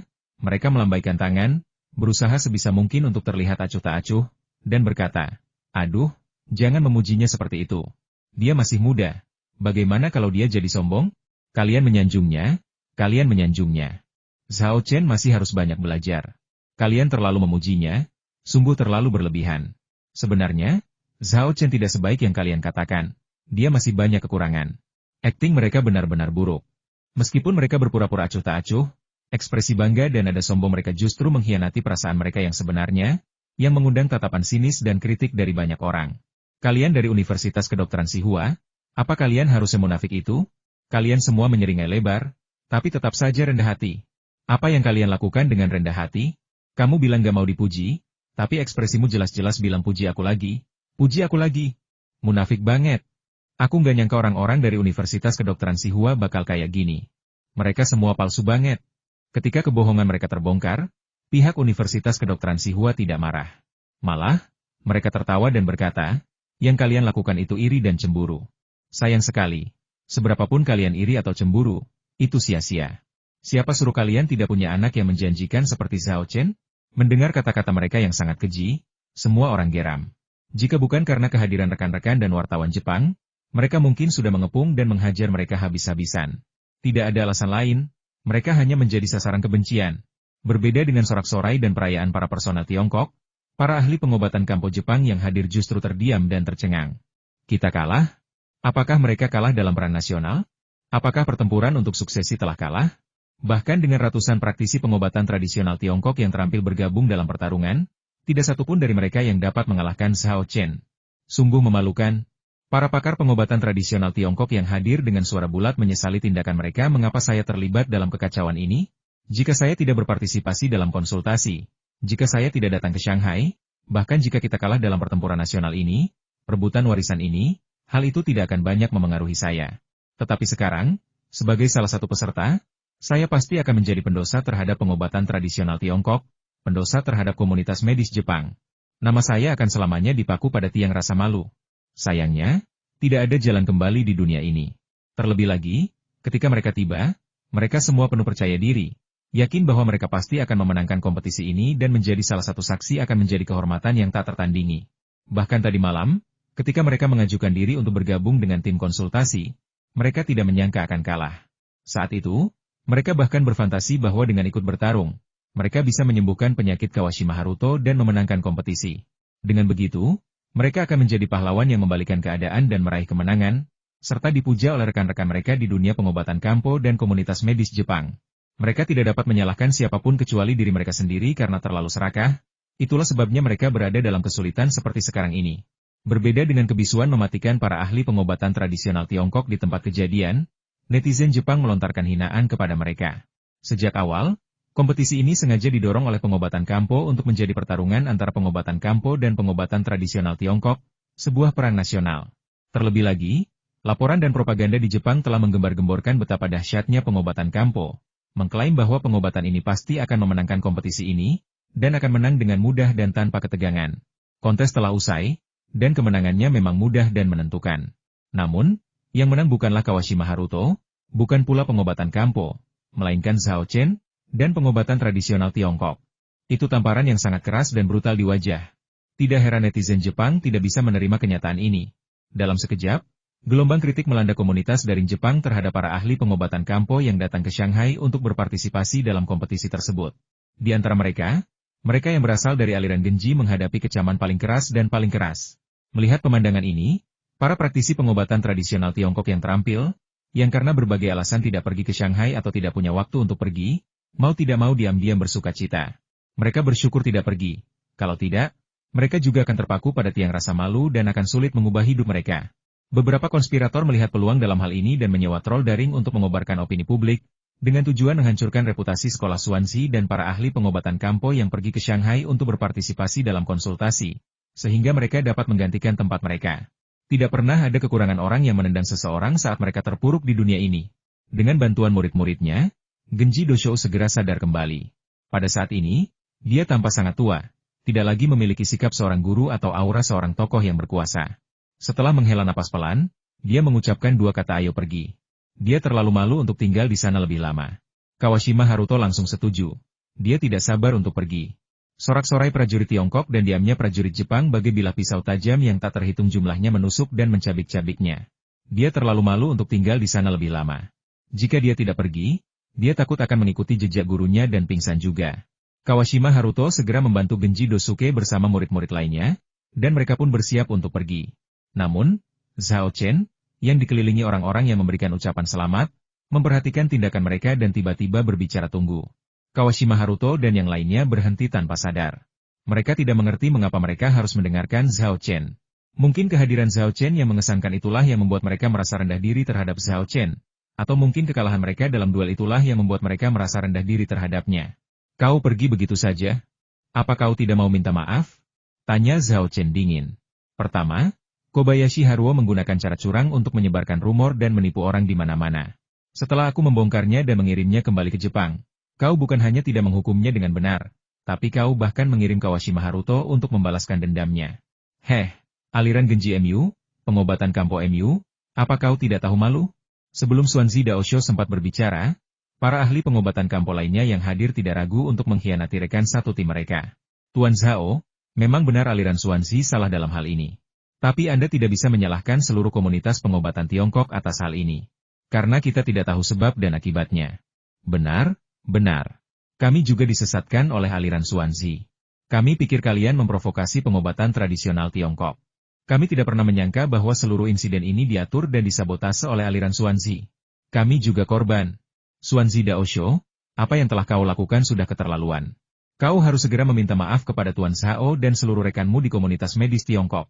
melambaikan tangan, berusaha sebisa mungkin untuk terlihat acuh tak acuh, dan berkata, "Aduh, jangan memujinya seperti itu. Dia masih muda. Bagaimana kalau dia jadi sombong? Kalian menyanjungnya, kalian menyanjungnya. Zhao Chen masih harus banyak belajar. Kalian terlalu memujinya, sungguh terlalu berlebihan. Sebenarnya, Zhao Chen tidak sebaik yang kalian katakan. Dia masih banyak kekurangan. Akting mereka benar-benar buruk. Meskipun mereka berpura-pura acuh tak acuh, ekspresi bangga dan nada sombong mereka justru mengkhianati perasaan mereka yang sebenarnya, yang mengundang tatapan sinis dan kritik dari banyak orang. Kalian dari Universitas Kedokteran Tsinghua, apa kalian harus semunafik itu? Kalian semua menyeringai lebar, tapi tetap saja rendah hati. Apa yang kalian lakukan dengan rendah hati? Kamu bilang gak mau dipuji, tapi ekspresimu jelas-jelas bilang puji aku lagi. Puji aku lagi. Munafik banget. Aku nggak nyangka orang-orang dari Universitas Kedokteran Tsinghua bakal kayak gini. Mereka semua palsu banget. Ketika kebohongan mereka terbongkar, pihak Universitas Kedokteran Tsinghua tidak marah. Malah, mereka tertawa dan berkata, yang kalian lakukan itu iri dan cemburu. Sayang sekali. Seberapapun kalian iri atau cemburu, itu sia-sia. Siapa suruh kalian tidak punya anak yang menjanjikan seperti Zhao Chen? Mendengar kata-kata mereka yang sangat keji, semua orang geram. Jika bukan karena kehadiran rekan-rekan dan wartawan Jepang, mereka mungkin sudah mengepung dan menghajar mereka habis-habisan. Tidak ada alasan lain, mereka hanya menjadi sasaran kebencian. Berbeda dengan sorak-sorai dan perayaan para personel Tiongkok, para ahli pengobatan Kampo Jepang yang hadir justru terdiam dan tercengang. Kita kalah? Apakah mereka kalah dalam perang nasional? Apakah pertempuran untuk suksesi telah kalah? Bahkan dengan ratusan praktisi pengobatan tradisional Tiongkok yang terampil bergabung dalam pertarungan, tidak satupun dari mereka yang dapat mengalahkan Zhao Chen. Sungguh memalukan. Para pakar pengobatan tradisional Tiongkok yang hadir dengan suara bulat menyesali tindakan mereka. Mengapa saya terlibat dalam kekacauan ini? Jika saya tidak berpartisipasi dalam konsultasi, jika saya tidak datang ke Shanghai, bahkan jika kita kalah dalam pertempuran nasional ini, perebutan warisan ini, hal itu tidak akan banyak memengaruhi saya. Tetapi sekarang, sebagai salah satu peserta, saya pasti akan menjadi pendosa terhadap pengobatan tradisional Tiongkok, pendosa terhadap komunitas medis Jepang. Nama saya akan selamanya dipaku pada tiang rasa malu. Sayangnya, tidak ada jalan kembali di dunia ini. Terlebih lagi, ketika mereka tiba, mereka semua penuh percaya diri, yakin bahwa mereka pasti akan memenangkan kompetisi ini dan menjadi salah satu saksi akan menjadi kehormatan yang tak tertandingi. Bahkan tadi malam, ketika mereka mengajukan diri untuk bergabung dengan tim konsultasi, mereka tidak menyangka akan kalah. Saat itu, mereka bahkan berfantasi bahwa dengan ikut bertarung, mereka bisa menyembuhkan penyakit Kawashima Haruto dan memenangkan kompetisi. Dengan begitu, mereka akan menjadi pahlawan yang membalikan keadaan dan meraih kemenangan, serta dipuja oleh rekan-rekan mereka di dunia pengobatan Kampo dan komunitas medis Jepang. Mereka tidak dapat menyalahkan siapapun kecuali diri mereka sendiri karena terlalu serakah, itulah sebabnya mereka berada dalam kesulitan seperti sekarang ini. Berbeda dengan kebisuan mematikan para ahli pengobatan tradisional Tiongkok di tempat kejadian, netizen Jepang melontarkan hinaan kepada mereka. Sejak awal, kompetisi ini sengaja didorong oleh pengobatan Kampo untuk menjadi pertarungan antara pengobatan Kampo dan pengobatan tradisional Tiongkok, sebuah perang nasional. Terlebih lagi, laporan dan propaganda di Jepang telah menggembar-gemborkan betapa dahsyatnya pengobatan Kampo, mengklaim bahwa pengobatan ini pasti akan memenangkan kompetisi ini, dan akan menang dengan mudah dan tanpa ketegangan. Kontes telah usai, dan kemenangannya memang mudah dan menentukan. Namun, yang menang bukanlah Kawashima Haruto, bukan pula pengobatan Kampo, melainkan Zhao Chen, dan pengobatan tradisional Tiongkok. Itu tamparan yang sangat keras dan brutal di wajah. Tidak heran netizen Jepang tidak bisa menerima kenyataan ini. Dalam sekejap, gelombang kritik melanda komunitas daring Jepang terhadap para ahli pengobatan Kampo yang datang ke Shanghai untuk berpartisipasi dalam kompetisi tersebut. Di antara mereka yang berasal dari aliran Genji menghadapi kecaman paling keras dan paling keras. Melihat pemandangan ini, para praktisi pengobatan tradisional Tiongkok yang terampil, yang karena berbagai alasan tidak pergi ke Shanghai atau tidak punya waktu untuk pergi, mau tidak mau diam-diam bersuka cita. Mereka bersyukur tidak pergi. Kalau tidak, mereka juga akan terpaku pada tiang rasa malu dan akan sulit mengubah hidup mereka. Beberapa konspirator melihat peluang dalam hal ini dan menyewa troll daring untuk mengobarkan opini publik, dengan tujuan menghancurkan reputasi sekolah Swansea dan para ahli pengobatan Kampo yang pergi ke Shanghai untuk berpartisipasi dalam konsultasi, sehingga mereka dapat menggantikan tempat mereka. Tidak pernah ada kekurangan orang yang menendang seseorang saat mereka terpuruk di dunia ini. Dengan bantuan murid-muridnya, Genji Doshou segera sadar kembali. Pada saat ini, dia tampak sangat tua, tidak lagi memiliki sikap seorang guru atau aura seorang tokoh yang berkuasa. Setelah menghela napas pelan, dia mengucapkan dua kata ayo pergi. Dia terlalu malu untuk tinggal di sana lebih lama. Kawashima Haruto langsung setuju. Dia tidak sabar untuk pergi. Sorak-sorai prajurit Tiongkok dan diamnya prajurit Jepang bagai bilah pisau tajam yang tak terhitung jumlahnya menusuk dan mencabik-cabiknya. Dia terlalu malu untuk tinggal di sana lebih lama. Jika dia tidak pergi, dia takut akan mengikuti jejak gurunya dan pingsan juga. Kawashima Haruto segera membantu Genji Dosuke bersama murid-murid lainnya, dan mereka pun bersiap untuk pergi. Namun, Zhao Chen, yang dikelilingi orang-orang yang memberikan ucapan selamat, memperhatikan tindakan mereka dan tiba-tiba berbicara tunggu. Kawashima Haruto dan yang lainnya berhenti tanpa sadar. Mereka tidak mengerti mengapa mereka harus mendengarkan Zhao Chen. Mungkin kehadiran Zhao Chen yang mengesankan itulah yang membuat mereka merasa rendah diri terhadap Zhao Chen. Atau mungkin kekalahan mereka dalam duel itulah yang membuat mereka merasa rendah diri terhadapnya. Kau pergi begitu saja? Apa kau tidak mau minta maaf? Tanya Zhao Chen dingin. Pertama, Kobayashi Haruo menggunakan cara curang untuk menyebarkan rumor dan menipu orang di mana-mana. Setelah aku membongkarnya dan mengirimnya kembali ke Jepang, kau bukan hanya tidak menghukumnya dengan benar, tapi kau bahkan mengirim Kawashima Haruto untuk membalaskan dendamnya. Aliran Genji MU, pengobatan Kampo MU, apa kau tidak tahu malu? Sebelum Xuanzi Daosho sempat berbicara, para ahli pengobatan Kampo lainnya yang hadir tidak ragu untuk mengkhianati rekan satu tim mereka. Tuan Zhao, memang benar aliran Xuanzi salah dalam hal ini. Tapi Anda tidak bisa menyalahkan seluruh komunitas pengobatan Tiongkok atas hal ini. Karena kita tidak tahu sebab dan akibatnya. Benar. Kami juga disesatkan oleh aliran Xuanzi. Kami pikir kalian memprovokasi pengobatan tradisional Tiongkok. Kami tidak pernah menyangka bahwa seluruh insiden ini diatur dan disabotase oleh aliran Xuanzi. Kami juga korban. Xuanzi Daosho, apa yang telah kau lakukan sudah keterlaluan. Kau harus segera meminta maaf kepada Tuan Zhao dan seluruh rekanmu di komunitas medis Tiongkok.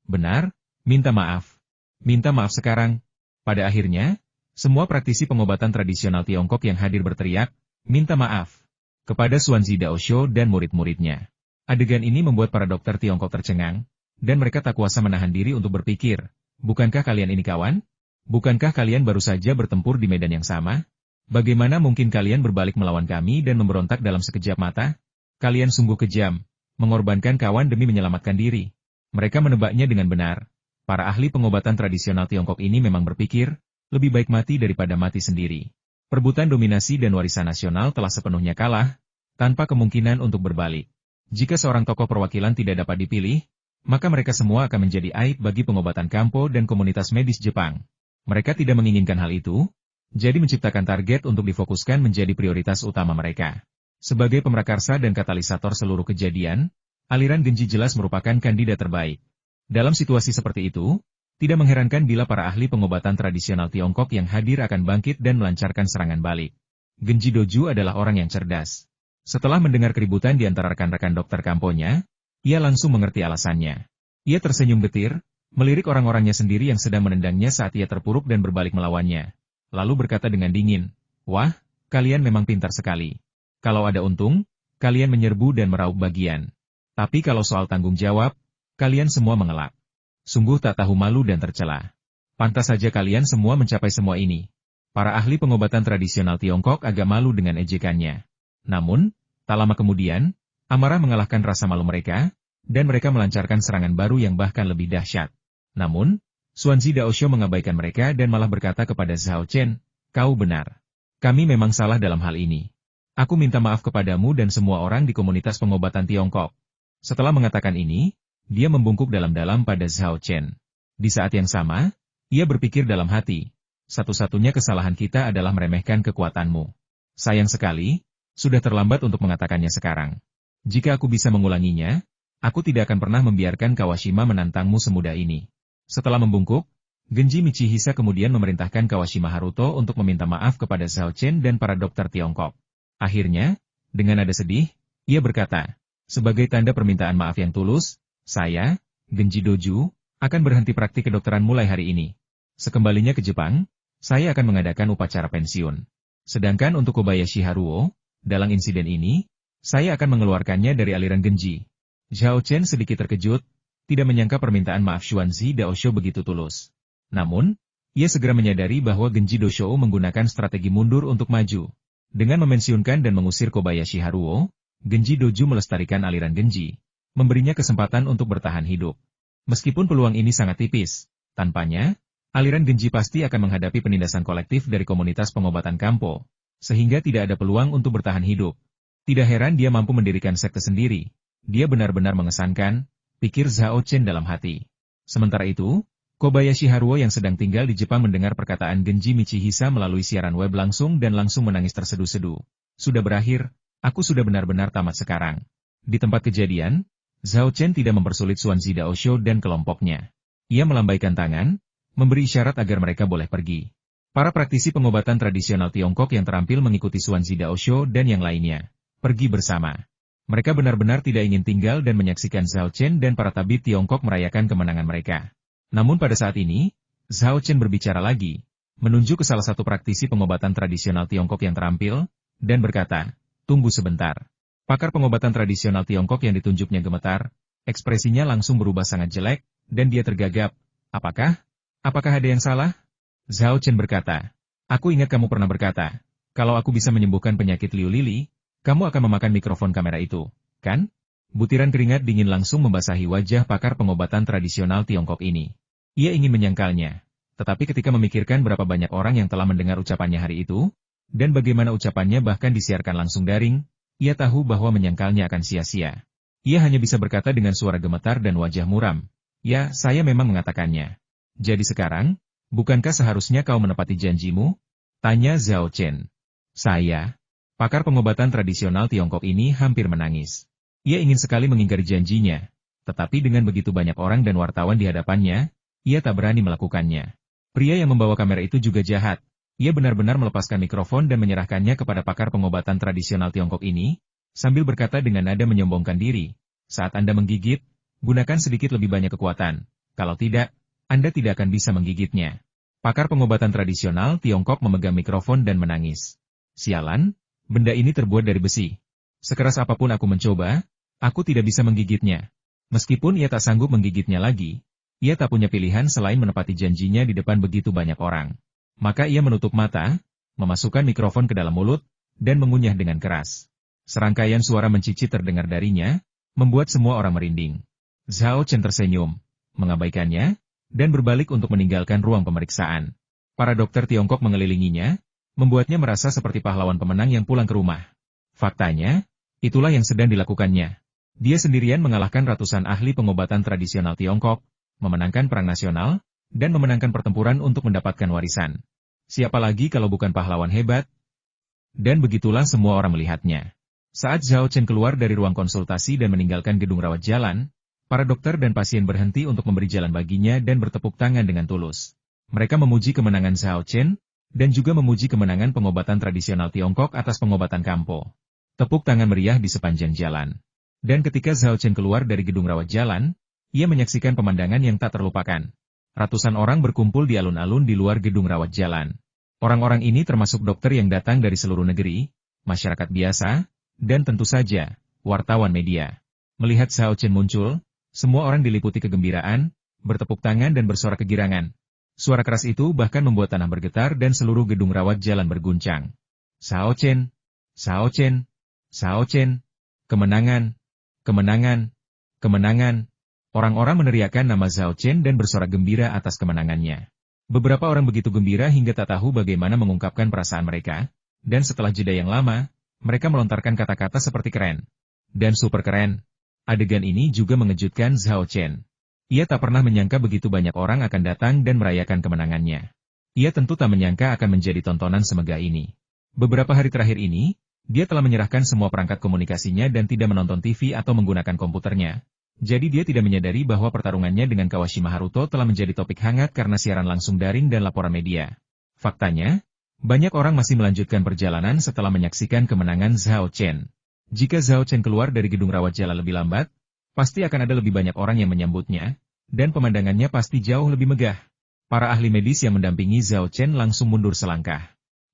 Benar, minta maaf. Minta maaf sekarang. Pada akhirnya, semua praktisi pengobatan tradisional Tiongkok yang hadir berteriak, minta maaf kepada Xuanzi Daosho dan murid-muridnya. Adegan ini membuat para dokter Tiongkok tercengang, dan mereka tak kuasa menahan diri untuk berpikir, bukankah kalian ini kawan? Bukankah kalian baru saja bertempur di medan yang sama? Bagaimana mungkin kalian berbalik melawan kami dan memberontak dalam sekejap mata? Kalian sungguh kejam, mengorbankan kawan demi menyelamatkan diri. Mereka menebaknya dengan benar. Para ahli pengobatan tradisional Tiongkok ini memang berpikir, lebih baik mati daripada mati sendiri. Perebutan dominasi dan warisan nasional telah sepenuhnya kalah, tanpa kemungkinan untuk berbalik. Jika seorang tokoh perwakilan tidak dapat dipilih, maka mereka semua akan menjadi aib bagi pengobatan Kampo dan komunitas medis Jepang. Mereka tidak menginginkan hal itu, jadi menciptakan target untuk difokuskan menjadi prioritas utama mereka. Sebagai pemrakarsa dan katalisator seluruh kejadian, aliran Genji jelas merupakan kandidat terbaik. Dalam situasi seperti itu, tidak mengherankan bila para ahli pengobatan tradisional Tiongkok yang hadir akan bangkit dan melancarkan serangan balik. Genji Doju adalah orang yang cerdas. Setelah mendengar keributan di antara rekan-rekan dokter Kamponya, ia langsung mengerti alasannya. Ia tersenyum getir, melirik orang-orangnya sendiri yang sedang menendangnya saat ia terpuruk dan berbalik melawannya. Lalu berkata dengan dingin, "Wah, kalian memang pintar sekali. Kalau ada untung, kalian menyerbu dan meraup bagian. Tapi kalau soal tanggung jawab, kalian semua mengelak. Sungguh tak tahu malu dan tercela. Pantas saja kalian semua mencapai semua ini." Para ahli pengobatan tradisional Tiongkok agak malu dengan ejekannya. Namun, tak lama kemudian, amarah mengalahkan rasa malu mereka, dan mereka melancarkan serangan baru yang bahkan lebih dahsyat. Namun, Xuanzi Daosho mengabaikan mereka dan malah berkata kepada Zhao Chen, "Kau benar. Kami memang salah dalam hal ini. Aku minta maaf kepadamu dan semua orang di komunitas pengobatan Tiongkok." Setelah mengatakan ini, dia membungkuk dalam-dalam pada Zhao Chen. Di saat yang sama, ia berpikir dalam hati, satu-satunya kesalahan kita adalah meremehkan kekuatanmu. Sayang sekali, sudah terlambat untuk mengatakannya sekarang. Jika aku bisa mengulanginya, aku tidak akan pernah membiarkan Kawashima menantangmu semudah ini. Setelah membungkuk, Genji Michihisa kemudian memerintahkan Kawashima Haruto untuk meminta maaf kepada Zhao Chen dan para dokter Tiongkok. Akhirnya, dengan nada sedih, ia berkata, "Sebagai tanda permintaan maaf yang tulus, saya, Genji Doju, akan berhenti praktik kedokteran mulai hari ini. Sekembalinya ke Jepang, saya akan mengadakan upacara pensiun. Sedangkan untuk Kobayashi Haruo, dalam insiden ini, saya akan mengeluarkannya dari aliran Genji." Zhao Chen sedikit terkejut, tidak menyangka permintaan maaf Xuanzi Daosho begitu tulus. Namun, ia segera menyadari bahwa Genji Doshou menggunakan strategi mundur untuk maju. Dengan memensiunkan dan mengusir Kobayashi Haruo, Genji Dojo melestarikan aliran Genji, memberinya kesempatan untuk bertahan hidup. Meskipun peluang ini sangat tipis, tanpanya, aliran Genji pasti akan menghadapi penindasan kolektif dari komunitas pengobatan Kampo, sehingga tidak ada peluang untuk bertahan hidup. Tidak heran dia mampu mendirikan sekte sendiri. Dia benar-benar mengesankan, pikir Zhao Chen dalam hati. Sementara itu, Kobayashi Haruo yang sedang tinggal di Jepang mendengar perkataan Genji Michihisa melalui siaran web langsung dan langsung menangis terseduh-seduh. Sudah berakhir, aku sudah benar-benar tamat sekarang. Di tempat kejadian, Zhao Chen tidak mempersulit Xuanzi Daosho dan kelompoknya. Ia melambaikan tangan, memberi isyarat agar mereka boleh pergi. Para praktisi pengobatan tradisional Tiongkok yang terampil mengikuti Xuanzi Daosho dan yang lainnya, pergi bersama. Mereka benar-benar tidak ingin tinggal dan menyaksikan Zhao Chen dan para tabib Tiongkok merayakan kemenangan mereka. Namun pada saat ini, Zhao Chen berbicara lagi, menunjuk ke salah satu praktisi pengobatan tradisional Tiongkok yang terampil, dan berkata, "Tunggu sebentar." Pakar pengobatan tradisional Tiongkok yang ditunjuknya gemetar, ekspresinya langsung berubah sangat jelek, dan dia tergagap. Apakah ada yang salah? Zhao Chen berkata, "Aku ingat kamu pernah berkata, kalau aku bisa menyembuhkan penyakit Liu Lili, kamu akan memakan mikrofon kamera itu, kan?" Butiran keringat dingin langsung membasahi wajah pakar pengobatan tradisional Tiongkok ini. Ia ingin menyangkalnya, tetapi ketika memikirkan berapa banyak orang yang telah mendengar ucapannya hari itu, dan bagaimana ucapannya bahkan disiarkan langsung daring, ia tahu bahwa menyangkalnya akan sia-sia. Ia hanya bisa berkata dengan suara gemetar dan wajah muram, "Ya, saya memang mengatakannya." "Jadi sekarang, bukankah seharusnya kau menepati janjimu?" tanya Zhao Chen. "Saya." Pakar pengobatan tradisional Tiongkok ini hampir menangis. Ia ingin sekali mengingkari janjinya, tetapi dengan begitu banyak orang dan wartawan di hadapannya, ia tak berani melakukannya. Pria yang membawa kamera itu juga jahat. Ia benar-benar melepaskan mikrofon dan menyerahkannya kepada pakar pengobatan tradisional Tiongkok ini, sambil berkata dengan nada menyombongkan diri, "Saat Anda menggigit, gunakan sedikit lebih banyak kekuatan. Kalau tidak, Anda tidak akan bisa menggigitnya." Pakar pengobatan tradisional Tiongkok memegang mikrofon dan menangis. "Sialan, benda ini terbuat dari besi. Sekeras apapun aku mencoba, aku tidak bisa menggigitnya." Meskipun ia tak sanggup menggigitnya lagi, ia tak punya pilihan selain menepati janjinya di depan begitu banyak orang. Maka ia menutup mata, memasukkan mikrofon ke dalam mulut, dan mengunyah dengan keras. Serangkaian suara mencicit terdengar darinya, membuat semua orang merinding. Zhao Chen tersenyum, mengabaikannya, dan berbalik untuk meninggalkan ruang pemeriksaan. Para dokter Tiongkok mengelilinginya, membuatnya merasa seperti pahlawan pemenang yang pulang ke rumah. Faktanya, itulah yang sedang dilakukannya. Dia sendirian mengalahkan ratusan ahli pengobatan tradisional Tiongkok, memenangkan perang nasional, dan memenangkan pertempuran untuk mendapatkan warisan. Siapa lagi kalau bukan pahlawan hebat? Dan begitulah semua orang melihatnya. Saat Zhao Chen keluar dari ruang konsultasi dan meninggalkan gedung rawat jalan, para dokter dan pasien berhenti untuk memberi jalan baginya dan bertepuk tangan dengan tulus. Mereka memuji kemenangan Zhao Chen, dan juga memuji kemenangan pengobatan tradisional Tiongkok atas pengobatan Kampo. Tepuk tangan meriah di sepanjang jalan. Dan ketika Zhao Chen keluar dari gedung rawat jalan, ia menyaksikan pemandangan yang tak terlupakan. Ratusan orang berkumpul di alun-alun di luar gedung rawat jalan. Orang-orang ini termasuk dokter yang datang dari seluruh negeri, masyarakat biasa, dan tentu saja, wartawan media. Melihat Zhao Chen muncul, semua orang diliputi kegembiraan, bertepuk tangan dan bersorak kegirangan. Suara keras itu bahkan membuat tanah bergetar dan seluruh gedung rawat jalan berguncang. "Zhao Chen! Zhao Chen! Zhao Chen! Kemenangan! Kemenangan! Kemenangan!" Orang-orang meneriakkan nama Zhao Chen dan bersorak gembira atas kemenangannya. Beberapa orang begitu gembira hingga tak tahu bagaimana mengungkapkan perasaan mereka, dan setelah jeda yang lama, mereka melontarkan kata-kata seperti keren. Dan super keren. Adegan ini juga mengejutkan Zhao Chen. Ia tak pernah menyangka begitu banyak orang akan datang dan merayakan kemenangannya. Ia tentu tak menyangka akan menjadi tontonan semegah ini. Beberapa hari terakhir ini, dia telah menyerahkan semua perangkat komunikasinya dan tidak menonton TV atau menggunakan komputernya. Jadi dia tidak menyadari bahwa pertarungannya dengan Kawashima Haruto telah menjadi topik hangat karena siaran langsung daring dan laporan media. Faktanya, banyak orang masih melanjutkan perjalanan setelah menyaksikan kemenangan Zhao Chen. Jika Zhao Chen keluar dari gedung rawat jalan lebih lambat, pasti akan ada lebih banyak orang yang menyambutnya, dan pemandangannya pasti jauh lebih megah. Para ahli medis yang mendampingi Zhao Chen langsung mundur selangkah.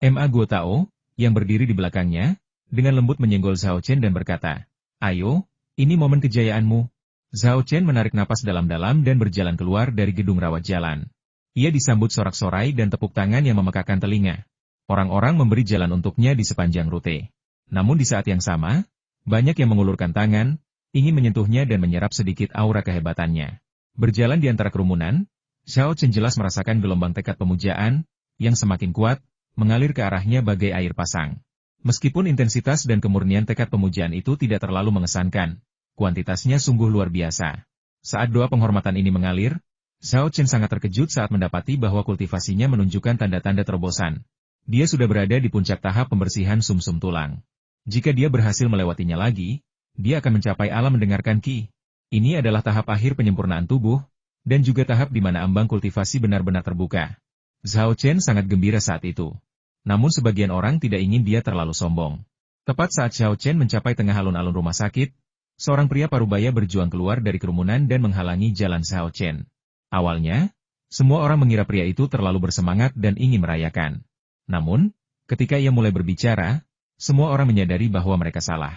Ma Guotao, yang berdiri di belakangnya, dengan lembut menyenggol Zhao Chen dan berkata, "Ayo, ini momen kejayaanmu." Zhao Chen menarik napas dalam-dalam dan berjalan keluar dari gedung rawat jalan. Ia disambut sorak-sorai dan tepuk tangan yang memekakan telinga. Orang-orang memberi jalan untuknya di sepanjang rute. Namun di saat yang sama, banyak yang mengulurkan tangan, ingin menyentuhnya dan menyerap sedikit aura kehebatannya. Berjalan di antara kerumunan, Xiao Chen jelas merasakan gelombang tekad pemujaan, yang semakin kuat, mengalir ke arahnya bagai air pasang. Meskipun intensitas dan kemurnian tekad pemujaan itu tidak terlalu mengesankan, kuantitasnya sungguh luar biasa. Saat doa penghormatan ini mengalir, Xiao Chen sangat terkejut saat mendapati bahwa kultivasinya menunjukkan tanda-tanda terobosan. Dia sudah berada di puncak tahap pembersihan sumsum tulang. Jika dia berhasil melewatinya lagi, dia akan mencapai alam mendengarkan Qi. Ini adalah tahap akhir penyempurnaan tubuh, dan juga tahap di mana ambang kultivasi benar-benar terbuka. Xiao Chen sangat gembira saat itu. Namun sebagian orang tidak ingin dia terlalu sombong. Tepat saat Xiao Chen mencapai tengah alun-alun rumah sakit, seorang pria parubaya berjuang keluar dari kerumunan dan menghalangi jalan Xiao Chen. Awalnya, semua orang mengira pria itu terlalu bersemangat dan ingin merayakan. Namun, ketika ia mulai berbicara, semua orang menyadari bahwa mereka salah.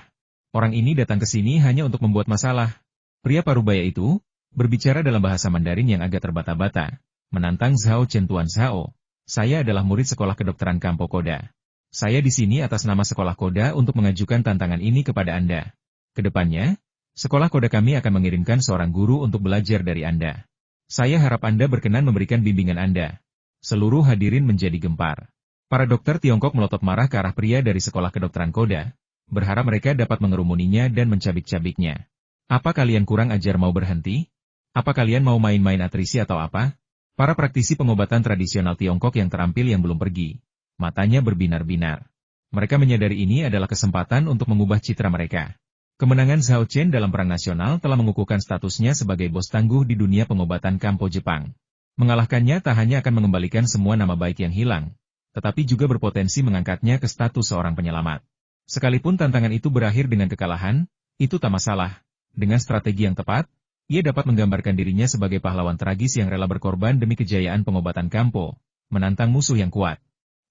Orang ini datang ke sini hanya untuk membuat masalah. Pria parubaya itu berbicara dalam bahasa Mandarin yang agak terbata-bata, menantang Xiao Chen. Tuan Xiao, saya adalah murid sekolah kedokteran Kampo Koda. Saya di sini atas nama sekolah Koda untuk mengajukan tantangan ini kepada Anda. Kedepannya, sekolah Koda kami akan mengirimkan seorang guru untuk belajar dari Anda. Saya harap Anda berkenan memberikan bimbingan Anda. Seluruh hadirin menjadi gempar. Para dokter Tiongkok melotot marah ke arah pria dari sekolah kedokteran Koda, berharap mereka dapat mengerumuninya dan mencabik-cabiknya. Apa kalian kurang ajar mau berhenti? Apa kalian mau main-main atrisi atau apa? Para praktisi pengobatan tradisional Tiongkok yang terampil yang belum pergi, matanya berbinar-binar. Mereka menyadari ini adalah kesempatan untuk mengubah citra mereka. Kemenangan Xiao Chen dalam perang nasional telah mengukuhkan statusnya sebagai bos tangguh di dunia pengobatan Kampo Jepang. Mengalahkannya tak hanya akan mengembalikan semua nama baik yang hilang, tetapi juga berpotensi mengangkatnya ke status seorang penyelamat. Sekalipun tantangan itu berakhir dengan kekalahan, itu tak masalah. Dengan strategi yang tepat, ia dapat menggambarkan dirinya sebagai pahlawan tragis yang rela berkorban demi kejayaan pengobatan Kampo, menantang musuh yang kuat.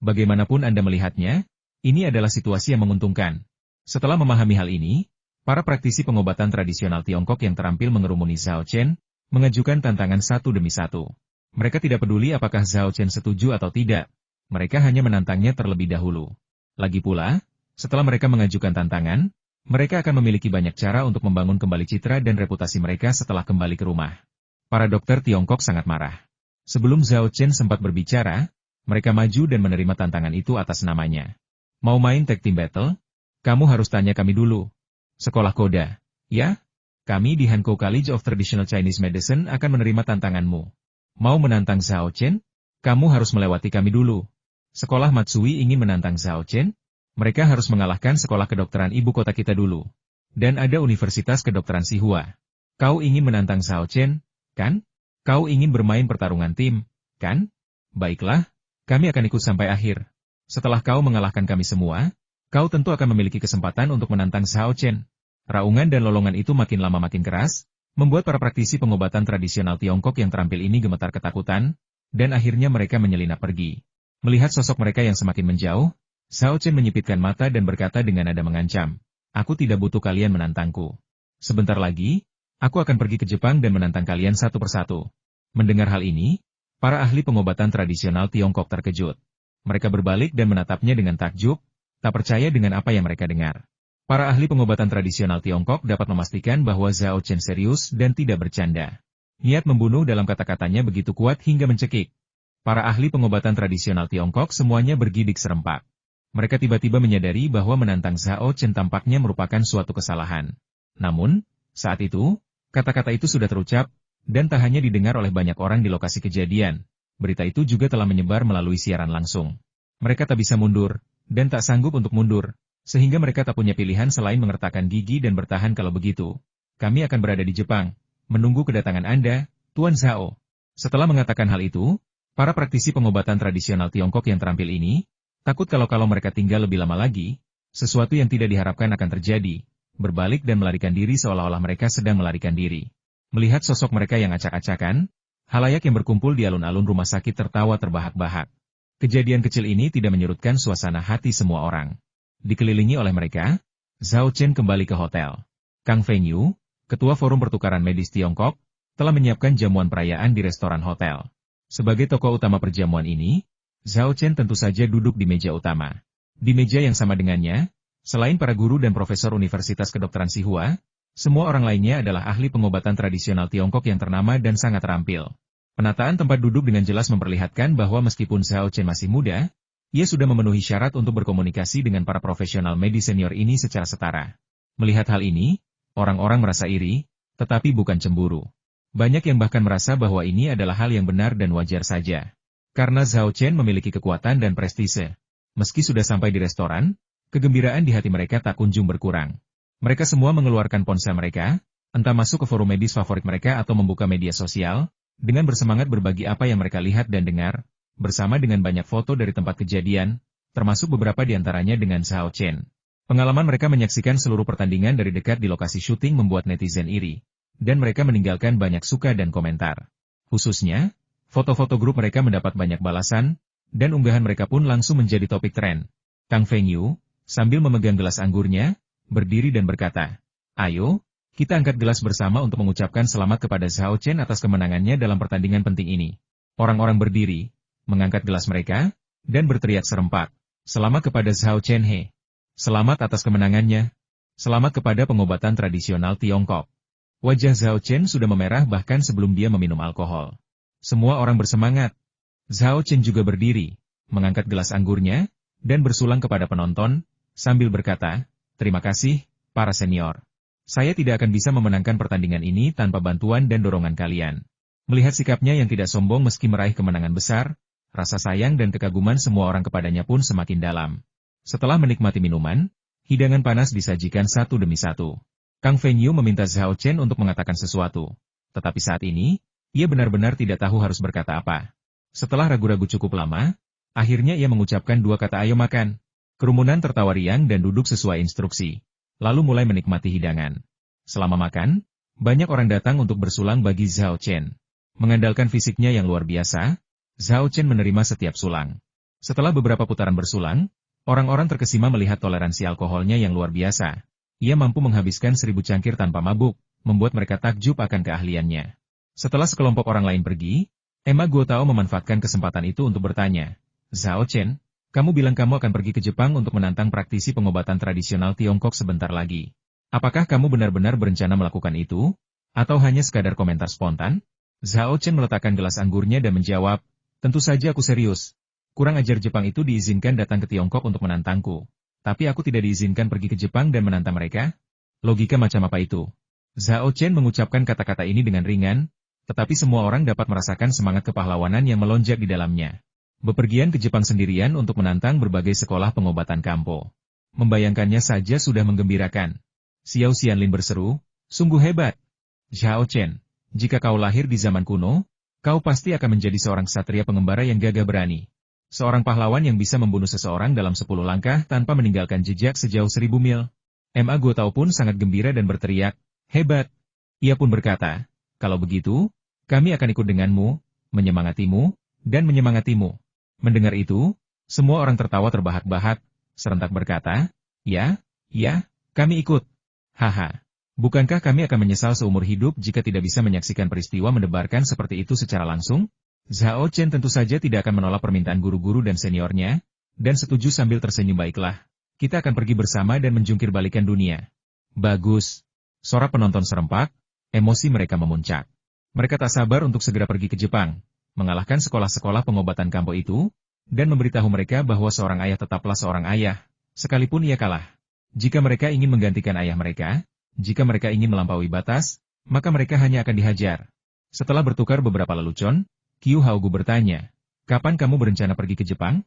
Bagaimanapun Anda melihatnya, ini adalah situasi yang menguntungkan. Setelah memahami hal ini, para praktisi pengobatan tradisional Tiongkok yang terampil mengerumuni Xiao Chen, mengajukan tantangan satu demi satu. Mereka tidak peduli apakah Xiao Chen setuju atau tidak, mereka hanya menantangnya terlebih dahulu. Lagi pula, setelah mereka mengajukan tantangan, mereka akan memiliki banyak cara untuk membangun kembali citra dan reputasi mereka setelah kembali ke rumah. Para dokter Tiongkok sangat marah. Sebelum Xiao Chen sempat berbicara, mereka maju dan menerima tantangan itu atas namanya. Mau main tag team battle? Kamu harus tanya kami dulu. Sekolah Koda, ya? Kami di Hankou College of Traditional Chinese Medicine akan menerima tantanganmu. Mau menantang Xiao Chen? Kamu harus melewati kami dulu. Sekolah Matsui ingin menantang Xiao Chen? Mereka harus mengalahkan sekolah kedokteran ibu kota kita dulu. Dan ada Universitas Kedokteran Sihua. Kau ingin menantang Xiao Chen, kan? Kau ingin bermain pertarungan tim, kan? Baiklah, kami akan ikut sampai akhir. Setelah kau mengalahkan kami semua, kau tentu akan memiliki kesempatan untuk menantang Xiao Chen. Raungan dan lolongan itu makin lama makin keras, membuat para praktisi pengobatan tradisional Tiongkok yang terampil ini gemetar ketakutan, dan akhirnya mereka menyelinap pergi. Melihat sosok mereka yang semakin menjauh, Xiao Chen menyipitkan mata dan berkata dengan nada mengancam, "Aku tidak butuh kalian menantangku. Sebentar lagi, aku akan pergi ke Jepang dan menantang kalian satu persatu." Mendengar hal ini, para ahli pengobatan tradisional Tiongkok terkejut. Mereka berbalik dan menatapnya dengan takjub, tak percaya dengan apa yang mereka dengar. Para ahli pengobatan tradisional Tiongkok dapat memastikan bahwa Xiao Chen serius dan tidak bercanda. Niat membunuh dalam kata-katanya begitu kuat hingga mencekik. Para ahli pengobatan tradisional Tiongkok semuanya bergidik serempak. Mereka tiba-tiba menyadari bahwa menantang Xiao Chen tampaknya merupakan suatu kesalahan. Namun, saat itu, kata-kata itu sudah terucap, dan tak hanya didengar oleh banyak orang di lokasi kejadian. Berita itu juga telah menyebar melalui siaran langsung. Mereka tak bisa mundur, dan tak sanggup untuk mundur, sehingga mereka tak punya pilihan selain mengertakkan gigi dan bertahan. Kalau begitu, kami akan berada di Jepang, menunggu kedatangan Anda, Tuan Xiao. Setelah mengatakan hal itu, para praktisi pengobatan tradisional Tiongkok yang terampil ini, takut kalau mereka tinggal lebih lama lagi, sesuatu yang tidak diharapkan akan terjadi, berbalik dan melarikan diri seolah-olah mereka sedang melarikan diri. Melihat sosok mereka yang acak-acakan, halayak yang berkumpul di alun-alun rumah sakit tertawa terbahak-bahak. Kejadian kecil ini tidak menyurutkan suasana hati semua orang. Dikelilingi oleh mereka, Xiao Chen kembali ke hotel. Kang Fengyu, ketua Forum Pertukaran Medis Tiongkok, telah menyiapkan jamuan perayaan di restoran hotel. Sebagai tokoh utama perjamuan ini, Zhao Chen tentu saja duduk di meja utama. Di meja yang sama dengannya, selain para guru dan profesor Universitas Kedokteran Sihua, semua orang lainnya adalah ahli pengobatan tradisional Tiongkok yang ternama dan sangat terampil. Penataan tempat duduk dengan jelas memperlihatkan bahwa meskipun Zhao Chen masih muda, ia sudah memenuhi syarat untuk berkomunikasi dengan para profesional medis senior ini secara setara. Melihat hal ini, orang-orang merasa iri, tetapi bukan cemburu. Banyak yang bahkan merasa bahwa ini adalah hal yang benar dan wajar saja. Karena Zhao Chen memiliki kekuatan dan prestise. Meski sudah sampai di restoran, kegembiraan di hati mereka tak kunjung berkurang. Mereka semua mengeluarkan ponsel mereka, entah masuk ke forum medis favorit mereka atau membuka media sosial, dengan bersemangat berbagi apa yang mereka lihat dan dengar, bersama dengan banyak foto dari tempat kejadian, termasuk beberapa di antaranya dengan Zhao Chen. Pengalaman mereka menyaksikan seluruh pertandingan dari dekat di lokasi syuting membuat netizen iri, dan mereka meninggalkan banyak suka dan komentar. Khususnya, foto-foto grup mereka mendapat banyak balasan, dan unggahan mereka pun langsung menjadi topik tren. Kang Feng Yu, sambil memegang gelas anggurnya, berdiri dan berkata, "Ayo, kita angkat gelas bersama untuk mengucapkan selamat kepada Zhao Chen atas kemenangannya dalam pertandingan penting ini." Orang-orang berdiri, mengangkat gelas mereka, dan berteriak serempak, "Selamat kepada Zhao Chen He. Selamat atas kemenangannya. Selamat kepada pengobatan tradisional Tiongkok." Wajah Zhao Chen sudah memerah bahkan sebelum dia meminum alkohol. Semua orang bersemangat. Zhao Chen juga berdiri, mengangkat gelas anggurnya, dan bersulang kepada penonton, sambil berkata, "Terima kasih, para senior. Saya tidak akan bisa memenangkan pertandingan ini tanpa bantuan dan dorongan kalian." Melihat sikapnya yang tidak sombong meski meraih kemenangan besar, rasa sayang dan kekaguman semua orang kepadanya pun semakin dalam. Setelah menikmati minuman, hidangan panas disajikan satu demi satu. Kang Feng Yu meminta Zhao Chen untuk mengatakan sesuatu, tetapi saat ini, ia benar-benar tidak tahu harus berkata apa. Setelah ragu-ragu cukup lama, akhirnya ia mengucapkan dua kata "ayo makan." Kerumunan tertawa riang dan duduk sesuai instruksi, lalu mulai menikmati hidangan. Selama makan, banyak orang datang untuk bersulang bagi Zhao Chen. Mengandalkan fisiknya yang luar biasa, Zhao Chen menerima setiap sulang. Setelah beberapa putaran bersulang, orang-orang terkesima melihat toleransi alkoholnya yang luar biasa. Ia mampu menghabiskan 1000 cangkir tanpa mabuk, membuat mereka takjub akan keahliannya. Setelah sekelompok orang lain pergi, Emma Guotao memanfaatkan kesempatan itu untuk bertanya, "Zhao Chen, kamu bilang kamu akan pergi ke Jepang untuk menantang praktisi pengobatan tradisional Tiongkok sebentar lagi. Apakah kamu benar-benar berencana melakukan itu? Atau hanya sekadar komentar spontan?" Zhao Chen meletakkan gelas anggurnya dan menjawab, "Tentu saja aku serius. Kurang ajar Jepang itu diizinkan datang ke Tiongkok untuk menantangku. Tapi aku tidak diizinkan pergi ke Jepang dan menantang mereka? Logika macam apa itu?" Zhao Chen mengucapkan kata-kata ini dengan ringan, tetapi semua orang dapat merasakan semangat kepahlawanan yang melonjak di dalamnya. Bepergian ke Jepang sendirian untuk menantang berbagai sekolah pengobatan kampo. Membayangkannya saja sudah menggembirakan. Xiao Xianlin berseru, "Sungguh hebat. Zhao Chen, jika kau lahir di zaman kuno, kau pasti akan menjadi seorang ksatria pengembara yang gagah berani. Seorang pahlawan yang bisa membunuh seseorang dalam 10 langkah tanpa meninggalkan jejak sejauh 1000 mil." Ma Guotao pun sangat gembira dan berteriak, "Hebat." Ia pun berkata, "Kalau begitu, kami akan ikut denganmu, menyemangatimu, dan menyemangatimu." Mendengar itu, semua orang tertawa terbahak-bahak, serentak berkata, "Ya, kami ikut. Haha. Bukankah kami akan menyesal seumur hidup jika tidak bisa menyaksikan peristiwa mendebarkan seperti itu secara langsung?" Zhao Chen tentu saja tidak akan menolak permintaan guru-guru dan seniornya, dan setuju sambil tersenyum, "Baiklah, kita akan pergi bersama dan menjungkir balikan dunia." "Bagus." Sorak penonton serempak, emosi mereka memuncak. Mereka tak sabar untuk segera pergi ke Jepang, mengalahkan sekolah-sekolah pengobatan kampo itu, dan memberitahu mereka bahwa seorang ayah tetaplah seorang ayah, sekalipun ia kalah. Jika mereka ingin menggantikan ayah mereka, jika mereka ingin melampaui batas, maka mereka hanya akan dihajar. Setelah bertukar beberapa lelucon, Qiu Haogu bertanya, "Kapan kamu berencana pergi ke Jepang?"